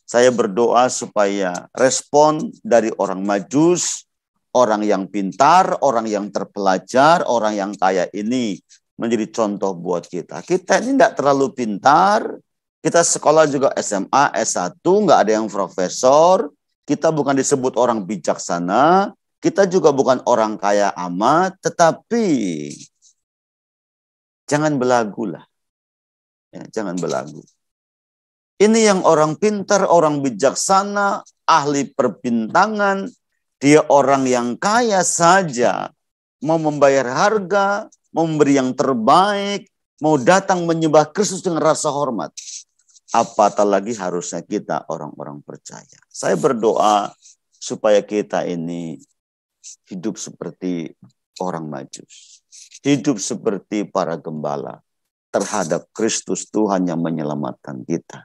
Saya berdoa supaya respon dari orang Majus, orang yang pintar, orang yang terpelajar, orang yang kaya ini menjadi contoh buat kita. Kita ini tidak terlalu pintar, kita sekolah juga SMA, S1, nggak ada yang profesor, kita bukan disebut orang bijaksana, kita juga bukan orang kaya amat, tetapi jangan belagu lah. Ya, jangan belagu. Ini yang orang pintar, orang bijaksana, ahli perbintangan, dia orang yang kaya saja, mau membayar harga, mau memberi yang terbaik, mau datang menyembah Kristus dengan rasa hormat. Apatah lagi harusnya kita orang-orang percaya. Saya berdoa supaya kita ini hidup seperti orang Majus. Hidup seperti para gembala terhadap Kristus Tuhan yang menyelamatkan kita.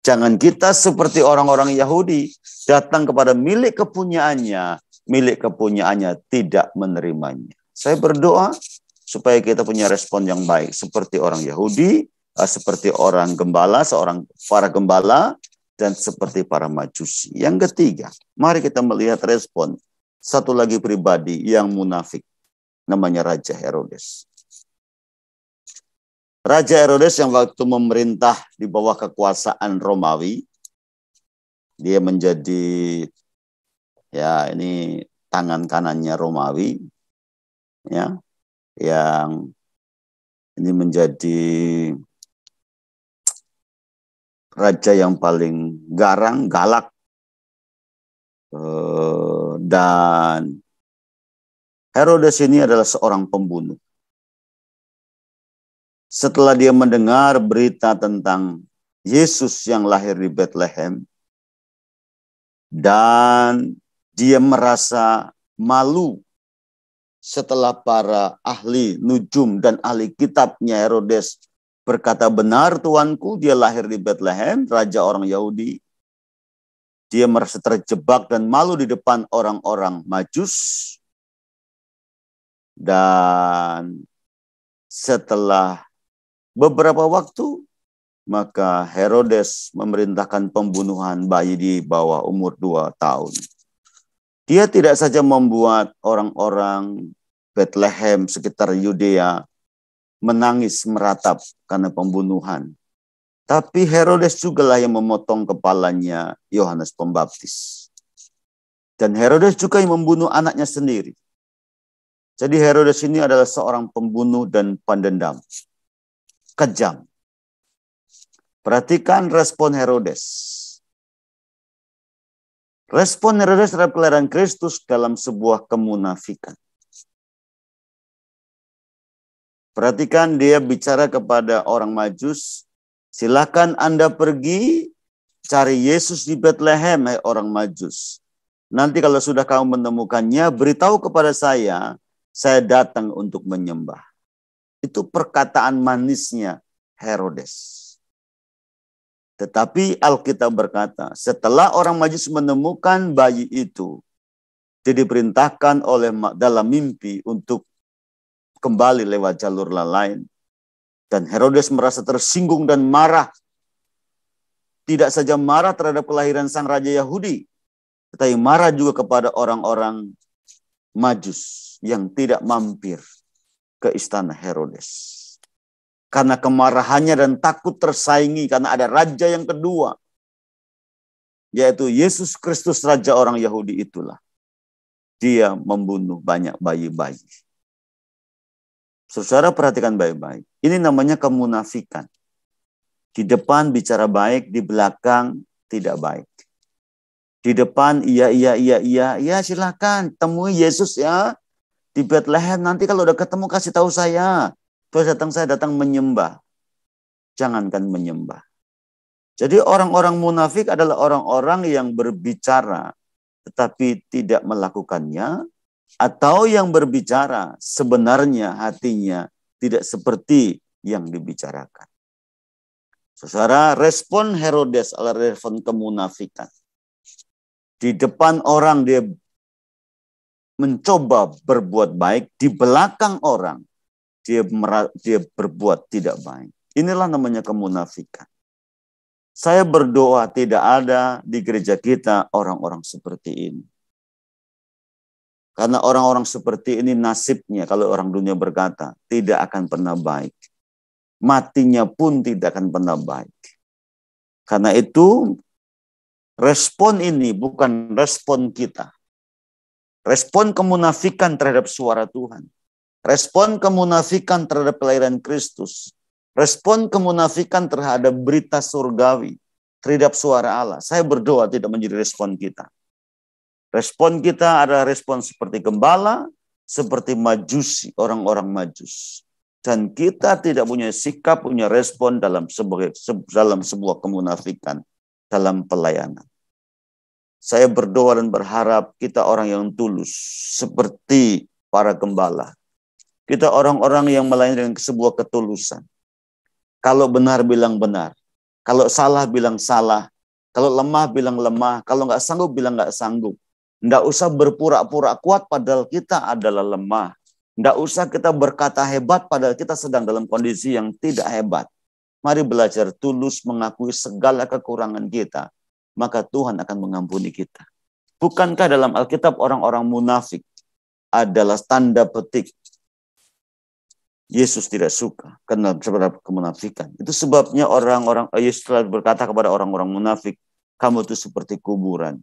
Jangan kita seperti orang-orang Yahudi datang kepada milik kepunyaannya tidak menerimanya. Saya berdoa supaya kita punya respon yang baik seperti orang Yahudi, seperti orang gembala, para gembala, dan seperti para Majusi. Yang ketiga, mari kita melihat respon satu lagi pribadi yang munafik, namanya Raja Herodes. Raja Herodes yang waktu memerintah di bawah kekuasaan Romawi, dia menjadi ini tangan kanannya Romawi, ya, yang ini menjadi raja yang paling garang, galak, dan Herodes ini adalah seorang pembunuh. Setelah dia mendengar berita tentang Yesus yang lahir di Bethlehem, dan dia merasa malu setelah para ahli nujum dan ahli kitabnya Herodes berkata, benar tuanku, dia lahir di Bethlehem, raja orang Yahudi. Dia merasa terjebak dan malu di depan orang-orang Majus. Dan setelah beberapa waktu, maka Herodes memerintahkan pembunuhan bayi di bawah umur 2 tahun. Dia tidak saja membuat orang-orang Bethlehem sekitar Yudea menangis meratap karena pembunuhan. Tapi Herodes jugalah yang memotong kepalanya Yohanes Pembaptis. Dan Herodes juga yang membunuh anaknya sendiri. Jadi Herodes ini adalah seorang pembunuh dan pendendam. Kejam. Perhatikan respon Herodes. Respon Herodes terhadap kelahiran Kristus dalam sebuah kemunafikan. Perhatikan dia bicara kepada orang Majus, silakan Anda pergi cari Yesus di Bethlehem, hai orang Majus. Nanti kalau sudah kamu menemukannya, beritahu kepada saya datang untuk menyembah. Itu perkataan manisnya Herodes. Tetapi Alkitab berkata, setelah orang Majus menemukan bayi itu, dia diperintahkan dalam mimpi untuk kembali lewat jalur lain. Dan Herodes merasa tersinggung dan marah. Tidak saja marah terhadap kelahiran sang raja Yahudi, tetapi marah juga kepada orang-orang Majus yang tidak mampir ke istana Herodes. Karena kemarahannya dan takut tersaingi karena ada raja yang kedua, yaitu Yesus Kristus, raja orang Yahudi itulah. Dia membunuh banyak bayi-bayi. Saudara perhatikan baik-baik. Ini namanya kemunafikan. Di depan bicara baik, di belakang tidak baik. Di depan iya silakan temui Yesus ya di Bethlehem. Nanti kalau udah ketemu kasih tahu saya. Terus saya datang menyembah. Jangankan menyembah. Jadi orang-orang munafik adalah orang-orang yang berbicara tetapi tidak melakukannya, atau yang berbicara sebenarnya hatinya tidak seperti yang dibicarakan. Saudara, respon Herodes adalah respon kemunafikan. Di depan orang dia mencoba berbuat baik, di belakang orang dia berbuat tidak baik. Inilah namanya kemunafikan. Saya berdoa tidak ada di gereja kita orang-orang seperti ini. Karena orang-orang seperti ini nasibnya, kalau orang dunia berkata, tidak akan pernah baik. Matinya pun tidak akan pernah baik. Karena itu, respon ini bukan respon kita. Respon kemunafikan terhadap suara Tuhan. Respon kemunafikan terhadap kelahiran Kristus. Respon kemunafikan terhadap berita surgawi, terhadap suara Allah. Saya berdoa tidak menjadi respon kita. Respon kita adalah respon seperti gembala, seperti majusi, orang-orang majus. Dan kita tidak punya sikap, punya respon dalam sebuah kemunafikan, dalam pelayanan. Saya berdoa dan berharap kita orang yang tulus, seperti para gembala. Kita orang-orang yang melayani dengan sebuah ketulusan. Kalau benar bilang benar. Kalau salah bilang salah. Kalau lemah bilang lemah. Kalau nggak sanggup bilang nggak sanggup. Nggak usah berpura-pura kuat padahal kita adalah lemah. Nggak usah kita berkata hebat padahal kita sedang dalam kondisi yang tidak hebat. Mari belajar tulus mengakui segala kekurangan kita. Maka Tuhan akan mengampuni kita. Bukankah dalam Alkitab orang-orang munafik adalah tanda petik Yesus tidak suka karena sebab kemunafikan. Itu sebabnya orang-orang Yesus telah berkata kepada orang-orang munafik, kamu itu seperti kuburan.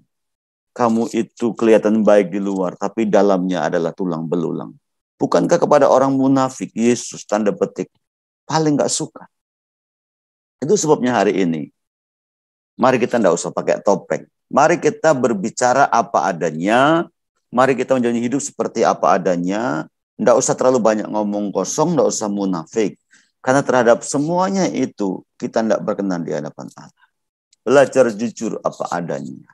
Kamu itu kelihatan baik di luar, tapi dalamnya adalah tulang belulang. Bukankah kepada orang munafik Yesus tanda petik paling gak suka? Itu sebabnya hari ini, mari kita tidak usah pakai topeng. Mari kita berbicara apa adanya. Mari kita menjalani hidup seperti apa adanya. Tidak usah terlalu banyak ngomong kosong, tidak usah munafik. Karena terhadap semuanya itu, kita tidak berkenan di hadapan Allah. Belajar jujur apa adanya.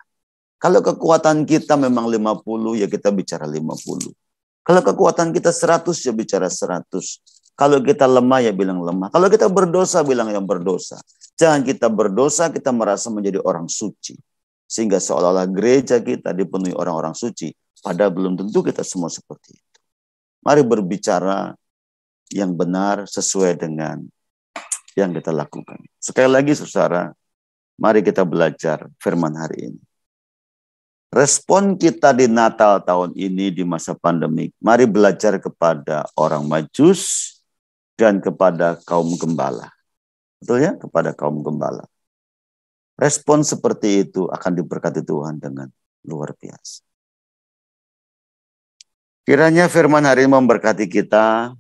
Kalau kekuatan kita memang 50, ya kita bicara 50. Kalau kekuatan kita 100, ya bicara 100. Kalau kita lemah, ya bilang lemah. Kalau kita berdosa, bilang yang berdosa. Jangan kita berdosa, kita merasa menjadi orang suci. Sehingga seolah-olah gereja kita dipenuhi orang-orang suci. Padahal belum tentu kita semua seperti itu. Mari berbicara yang benar sesuai dengan yang kita lakukan. Sekali lagi saudara, mari kita belajar firman hari ini. Respon kita di Natal tahun ini di masa pandemik, mari belajar kepada orang Majus dan kepada kaum gembala. Betul ya? Kepada kaum gembala. Respon seperti itu akan diberkati Tuhan dengan luar biasa. Kiranya firman hari ini memberkati kita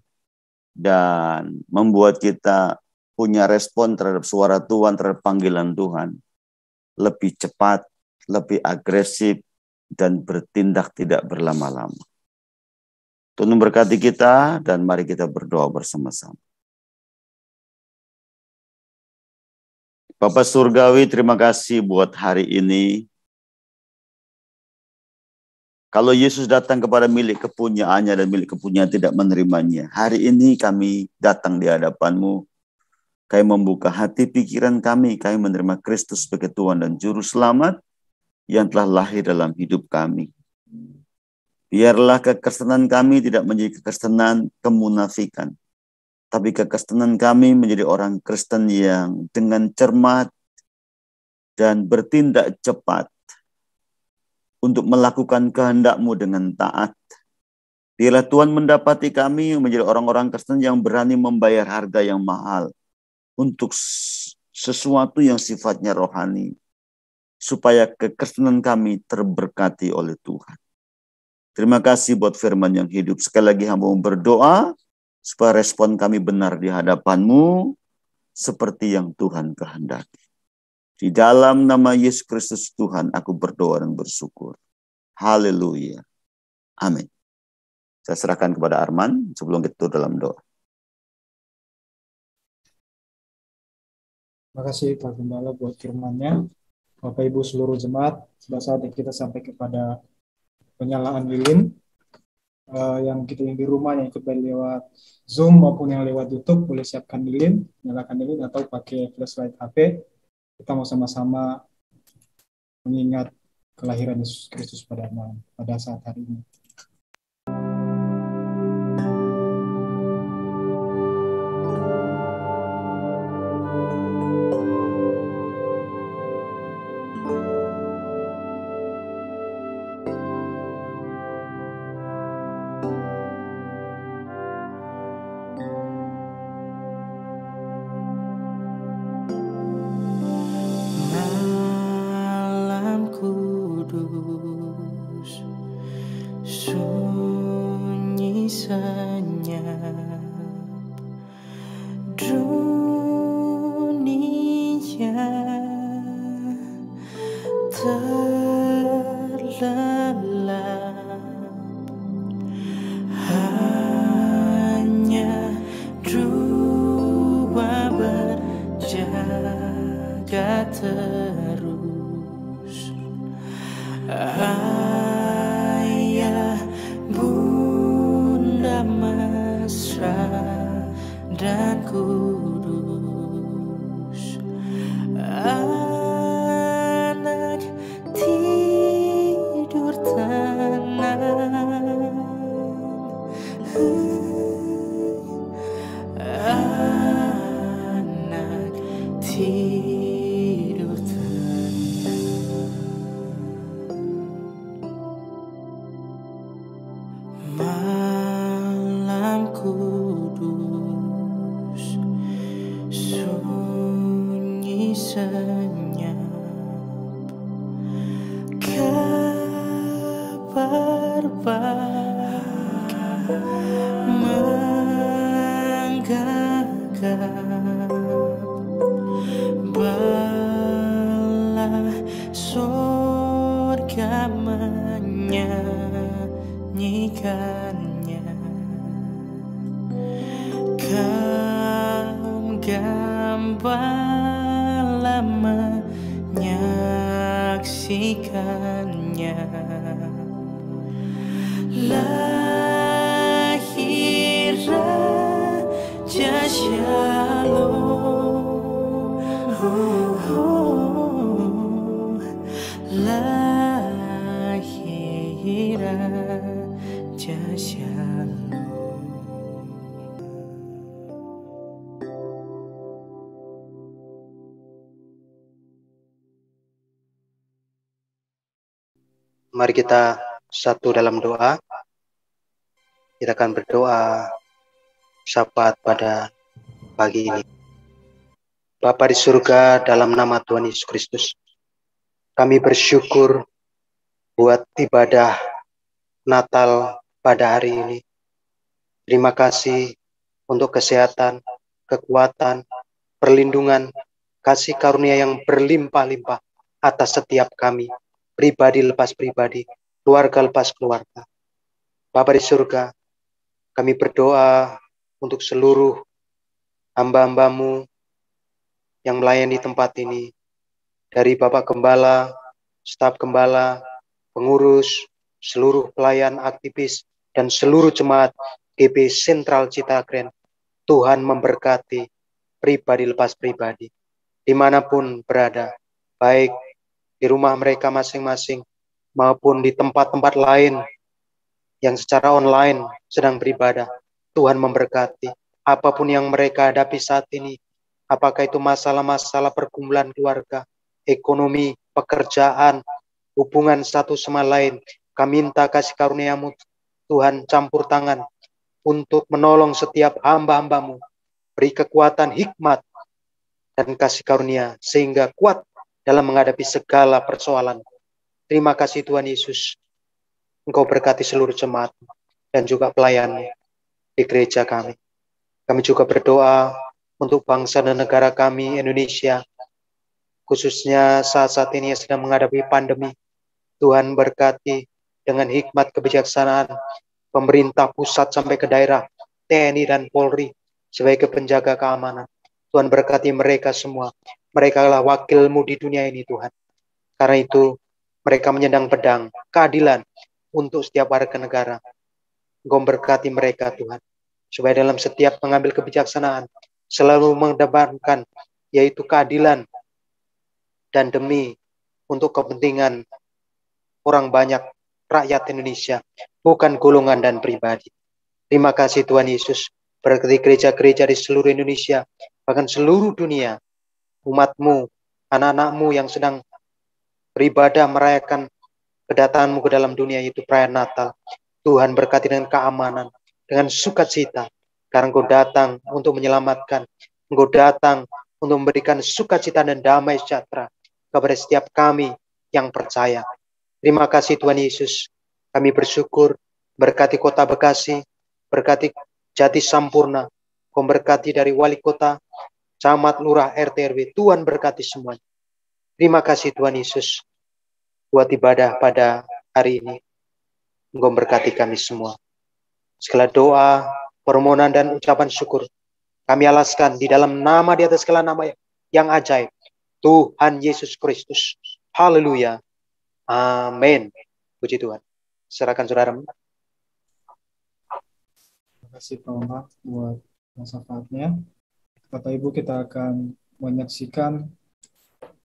dan membuat kita punya respon terhadap suara Tuhan, terhadap panggilan Tuhan. Lebih cepat, lebih agresif, dan bertindak tidak berlama-lama. Tuhan memberkati kita dan mari kita berdoa bersama-sama. Bapa Surgawi, terima kasih buat hari ini. Kalau Yesus datang kepada milik kepunyaannya dan milik kepunyaan tidak menerimanya. Hari ini kami datang di hadapan-Mu. Kami membuka hati pikiran kami menerima Kristus sebagai Tuhan dan Juru Selamat yang telah lahir dalam hidup kami. Biarlah kekristenan kami tidak menjadi kekristenan kemunafikan, tapi kekristenan kami menjadi orang Kristen yang dengan cermat dan bertindak cepat untuk melakukan kehendak-Mu dengan taat. Biarlah Tuhan mendapati kami menjadi orang-orang Kristen yang berani membayar harga yang mahal untuk sesuatu yang sifatnya rohani, supaya kekristenan kami terberkati oleh Tuhan. Terima kasih buat firman yang hidup. Sekali lagi hamba berdoa, supaya respon kami benar di hadapan-Mu, seperti yang Tuhan kehendaki. Di dalam nama Yesus Kristus Tuhan, aku berdoa dan bersyukur. Haleluya. Amin. Saya serahkan kepada Arman sebelum kita dalam doa. Terima kasih Pak Gembala buat firman-Nya. Bapak Ibu seluruh jemaat, sudah saatnya kita sampai kepada penyalaan lilin. Yang kita yang di rumah yang ikut lewat Zoom maupun yang lewat YouTube boleh siapkan lilin, nyalakan lilin atau pakai flashlight HP. Kita mau sama-sama mengingat kelahiran Yesus Kristus pada saat hari ini. Mari kita satu dalam doa. Kita akan berdoa syafaat pada pagi ini. Bapa di surga, dalam nama Tuhan Yesus Kristus, kami bersyukur buat ibadah Natal pada hari ini. Terima kasih untuk kesehatan, kekuatan, perlindungan, kasih karunia yang berlimpah-limpah atas setiap kami, pribadi lepas pribadi, keluarga lepas keluarga. Bapa di surga, kami berdoa untuk seluruh hamba-hambamu yang melayani tempat ini, dari Bapak Gembala, staf Gembala, pengurus, seluruh pelayan aktivis, dan seluruh jemaat GP Sentral Citagren. Tuhan memberkati pribadi lepas pribadi, dimanapun berada, baik di rumah mereka masing-masing, maupun di tempat-tempat lain yang secara online sedang beribadah. Tuhan memberkati apapun yang mereka hadapi saat ini, apakah itu masalah-masalah pergumulan keluarga, ekonomi, pekerjaan, hubungan satu sama lain. Kami minta kasih karunia-Mu, Tuhan, campur tangan untuk menolong setiap hamba-hamba-Mu. Beri kekuatan, hikmat, dan kasih karunia sehingga kuat dalam menghadapi segala persoalan. Terima kasih Tuhan Yesus. Engkau berkati seluruh jemaat dan juga pelayan di gereja kami. Kami juga berdoa untuk bangsa dan negara kami, Indonesia, khususnya saat-saat ini yang sedang menghadapi pandemi. Tuhan berkati dengan hikmat kebijaksanaan pemerintah pusat sampai ke daerah, TNI dan Polri sebagai penjaga keamanan. Tuhan berkati mereka semua. Mereka adalah wakil-Mu di dunia ini, Tuhan. Karena itu mereka menyandang pedang keadilan untuk setiap warga negara. Engkau berkati mereka, Tuhan, supaya dalam setiap mengambil kebijaksanaan selalu mengedepankan yaitu keadilan dan demi untuk kepentingan orang banyak rakyat Indonesia, bukan golongan dan pribadi. Terima kasih Tuhan Yesus. Berkati gereja-gereja di seluruh Indonesia, bahkan seluruh dunia, umat-Mu, anak-anak-Mu yang sedang beribadah merayakan kedatangan-Mu ke dalam dunia, itu perayaan Natal. Tuhan berkati dengan keamanan, dengan sukacita, karena Engkau datang untuk menyelamatkan, Engkau datang untuk memberikan sukacita dan damai sejahtera kepada setiap kami yang percaya. Terima kasih Tuhan Yesus. Kami bersyukur, berkati kota Bekasi, berkati Jati Sampurna, Kau berkati dari wali kota, camat, lurah, RT, RW. Tuhan berkati semuanya. Terima kasih Tuhan Yesus buat ibadah pada hari ini. Engkau berkati kami semua. Segala doa, permohonan dan ucapan syukur kami alaskan di dalam nama di atas segala nama yang ajaib, Tuhan Yesus Kristus. Haleluya. Amin. Puji Tuhan. Serahkan saudara. Terima kasih Pak Omar buat syafaatnya. Bapak Ibu, kita akan menyaksikan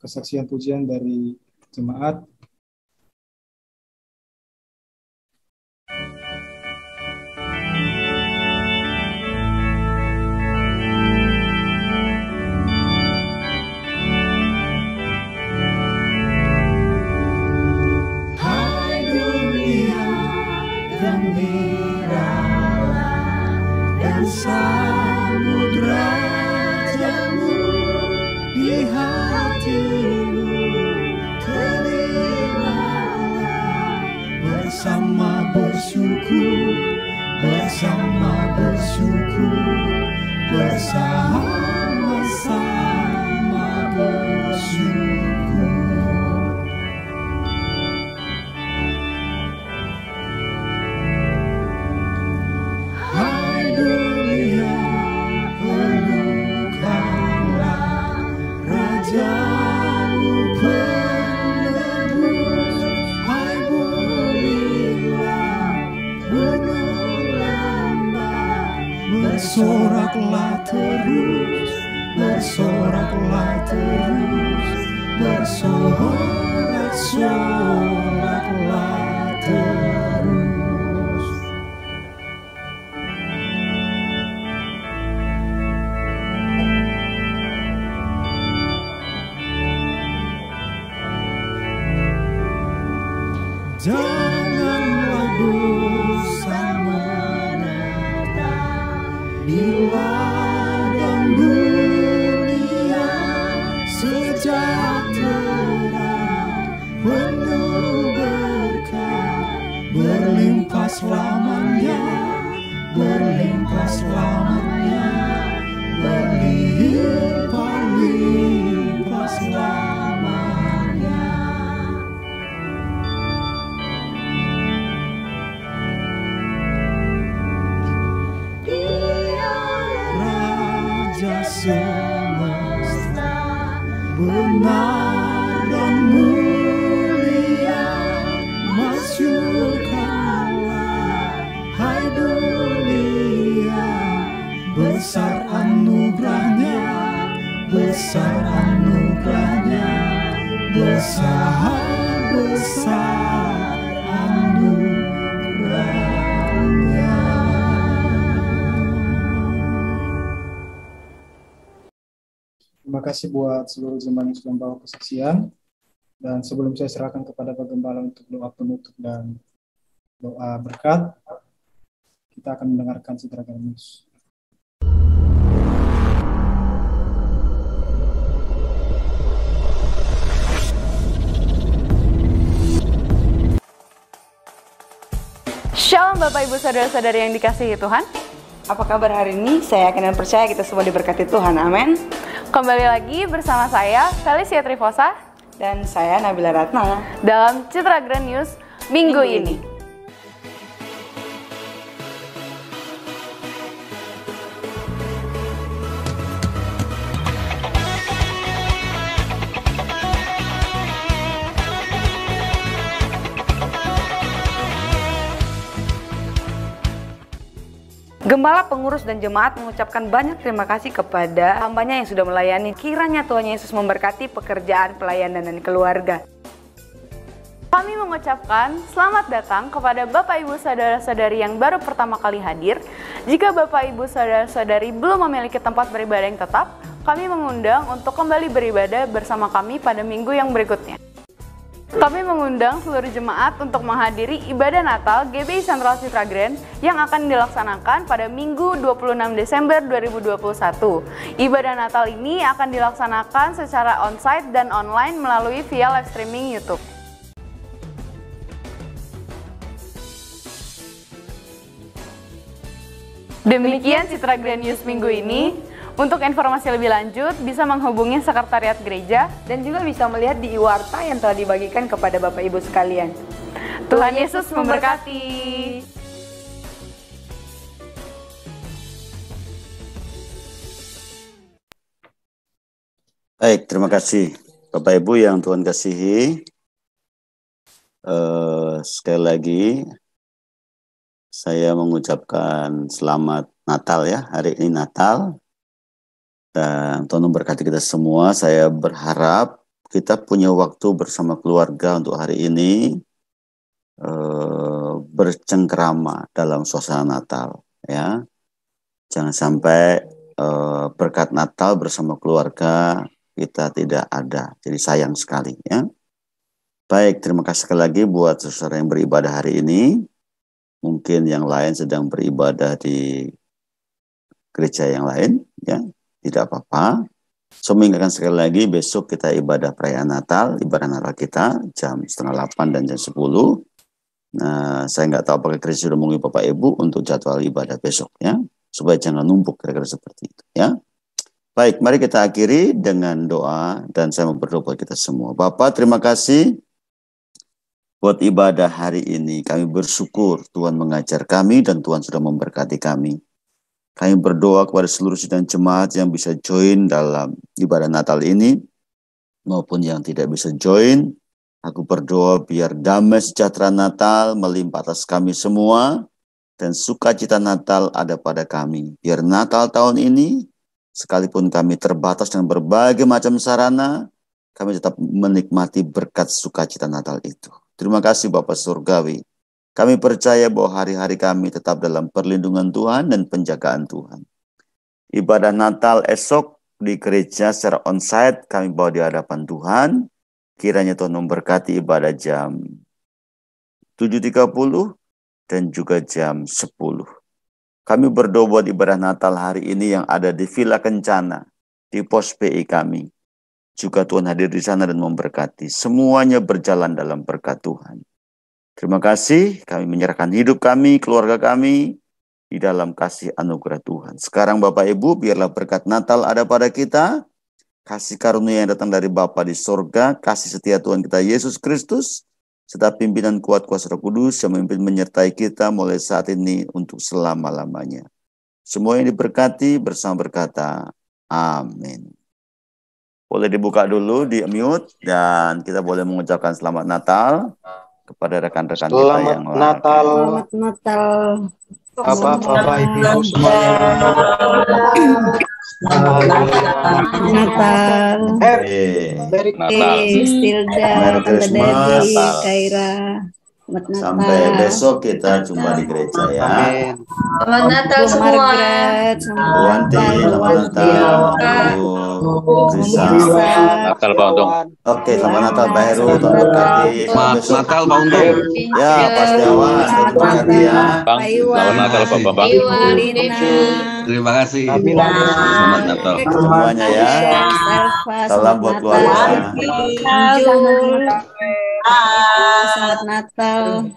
kesaksian pujian dari jemaat. Samudra jamu di hatimu, terimalah bersama bersyukur, bersama bersyukur, bersama-sama bersyukur. Bersoraklah terus, bersoraklah terus, bersorak-soraklah terus. selamatnya berlimpah-limpah selamanya. Raja semesta benar dan mulia, masyurkanlah hai dunia, besar anugerahnya, besar anugerahnya, besar anugerahnya. Terima kasih buat seluruh jemaat yang sudah membawa kesaksian. Dan sebelum saya serahkan kepada Pak Gembala untuk doa penutup dan doa berkat, kita akan mendengarkan Citra Genius. Shalom Bapak Ibu Saudara-saudari yang dikasihi Tuhan. Apa kabar hari ini? Saya yakin dan percaya kita semua diberkati Tuhan. Amin. Kembali lagi bersama saya, Felicia Trifosa. Dan saya Nabila Ratna. Dalam Citra Grand News minggu ini. Gembala, pengurus, dan jemaat mengucapkan banyak terima kasih kepada hambanya yang sudah melayani. Kiranya Tuhan Yesus memberkati pekerjaan, pelayanan, dan keluarga. Kami mengucapkan selamat datang kepada Bapak Ibu Saudara-saudari yang baru pertama kali hadir. Jika Bapak Ibu Saudara-saudari belum memiliki tempat beribadah yang tetap, kami mengundang untuk kembali beribadah bersama kami pada minggu yang berikutnya. Kami mengundang seluruh jemaat untuk menghadiri ibadah Natal GBI Sentral Citra Grand yang akan dilaksanakan pada Minggu 26 Desember 2021. Ibadah Natal ini akan dilaksanakan secara onsite dan online melalui via live streaming YouTube. Demikian Citra Grand News minggu ini. Untuk informasi lebih lanjut, bisa menghubungi Sekretariat Gereja dan juga bisa melihat di warta yang telah dibagikan kepada Bapak Ibu sekalian. Tuhan Yesus memberkati. Baik, terima kasih Bapak Ibu yang Tuhan kasihi. Sekali lagi, saya mengucapkan selamat Natal ya, hari ini Natal. Dan Tuhan memberkati kita semua. Saya berharap kita punya waktu bersama keluarga untuk hari ini bercengkrama dalam suasana Natal. Ya, jangan sampai berkat Natal bersama keluarga kita tidak ada. Jadi sayang sekali. Ya, baik. Terima kasih sekali lagi buat saudara yang beribadah hari ini. Mungkin yang lain sedang beribadah di gereja yang lain. Ya. Tidak apa-apa. Mengingatkan sekali lagi, besok kita ibadah perayaan Natal, ibadah Natal kita jam 7:30 dan jam 10. Nah, saya nggak tahu apakah gereja sudah menghubungi Bapak Ibu untuk jadwal ibadah besok ya, supaya jangan numpuk kira-kira seperti itu ya. Baik, mari kita akhiri dengan doa dan saya mau berdoa buat kita semua. Bapak, terima kasih buat ibadah hari ini. Kami bersyukur Tuhan mengajar kami dan Tuhan sudah memberkati kami. Kami berdoa kepada seluruh sidang jemaat yang bisa join dalam ibadah Natal ini, maupun yang tidak bisa join. Aku berdoa biar damai sejahtera Natal melimpah atas kami semua, dan sukacita Natal ada pada kami. Biar Natal tahun ini, sekalipun kami terbatas dengan berbagai macam sarana, kami tetap menikmati berkat sukacita Natal itu. Terima kasih Bapak Surgawi. Kami percaya bahwa hari-hari kami tetap dalam perlindungan Tuhan dan penjagaan Tuhan. Ibadah Natal esok di gereja secara onsite kami bawa di hadapan Tuhan. Kiranya Tuhan memberkati ibadah jam 7:30 dan juga jam 10. Kami berdoa buat ibadah Natal hari ini yang ada di Villa Kencana, di pos PI kami. Juga Tuhan hadir di sana dan memberkati. Semuanya berjalan dalam berkat Tuhan. Terima kasih, kami menyerahkan hidup kami, keluarga kami, di dalam kasih anugerah Tuhan. Sekarang Bapak Ibu, biarlah berkat Natal ada pada kita, kasih karunia yang datang dari Bapa di sorga, kasih setia Tuhan kita Yesus Kristus, serta pimpinan kuat kuasa Roh Kudus yang memimpin menyertai kita mulai saat ini untuk selama-lamanya. Semua yang diberkati bersama berkata, amin. Boleh dibuka dulu, di-mute, dan kita boleh mengucapkan selamat Natal kepada rekan-rekan kita yang lain. Selamat Natal. Bapak, Ibu semuanya. Natal. Merry Stilda, Merry Christmas. Kaira. Selamat Natal. Sampai besok kita jumpa di gereja ya. Amin. Selamat Natal semua. Margaret, Bu Wanti, selamat Natal. Bu Risa. Natal Pak Untung. Oke, selamat Natal Pak Heru, Tuhan berkati. Selamat Natal Pak Untung. Ya, pasti awas, Tuhan berkati ya. Bang, selamat Natal Pak Bambang. Terima kasih. Selamat Natal. Semuanya ya. Salam buat keluarga. Selamat Natal.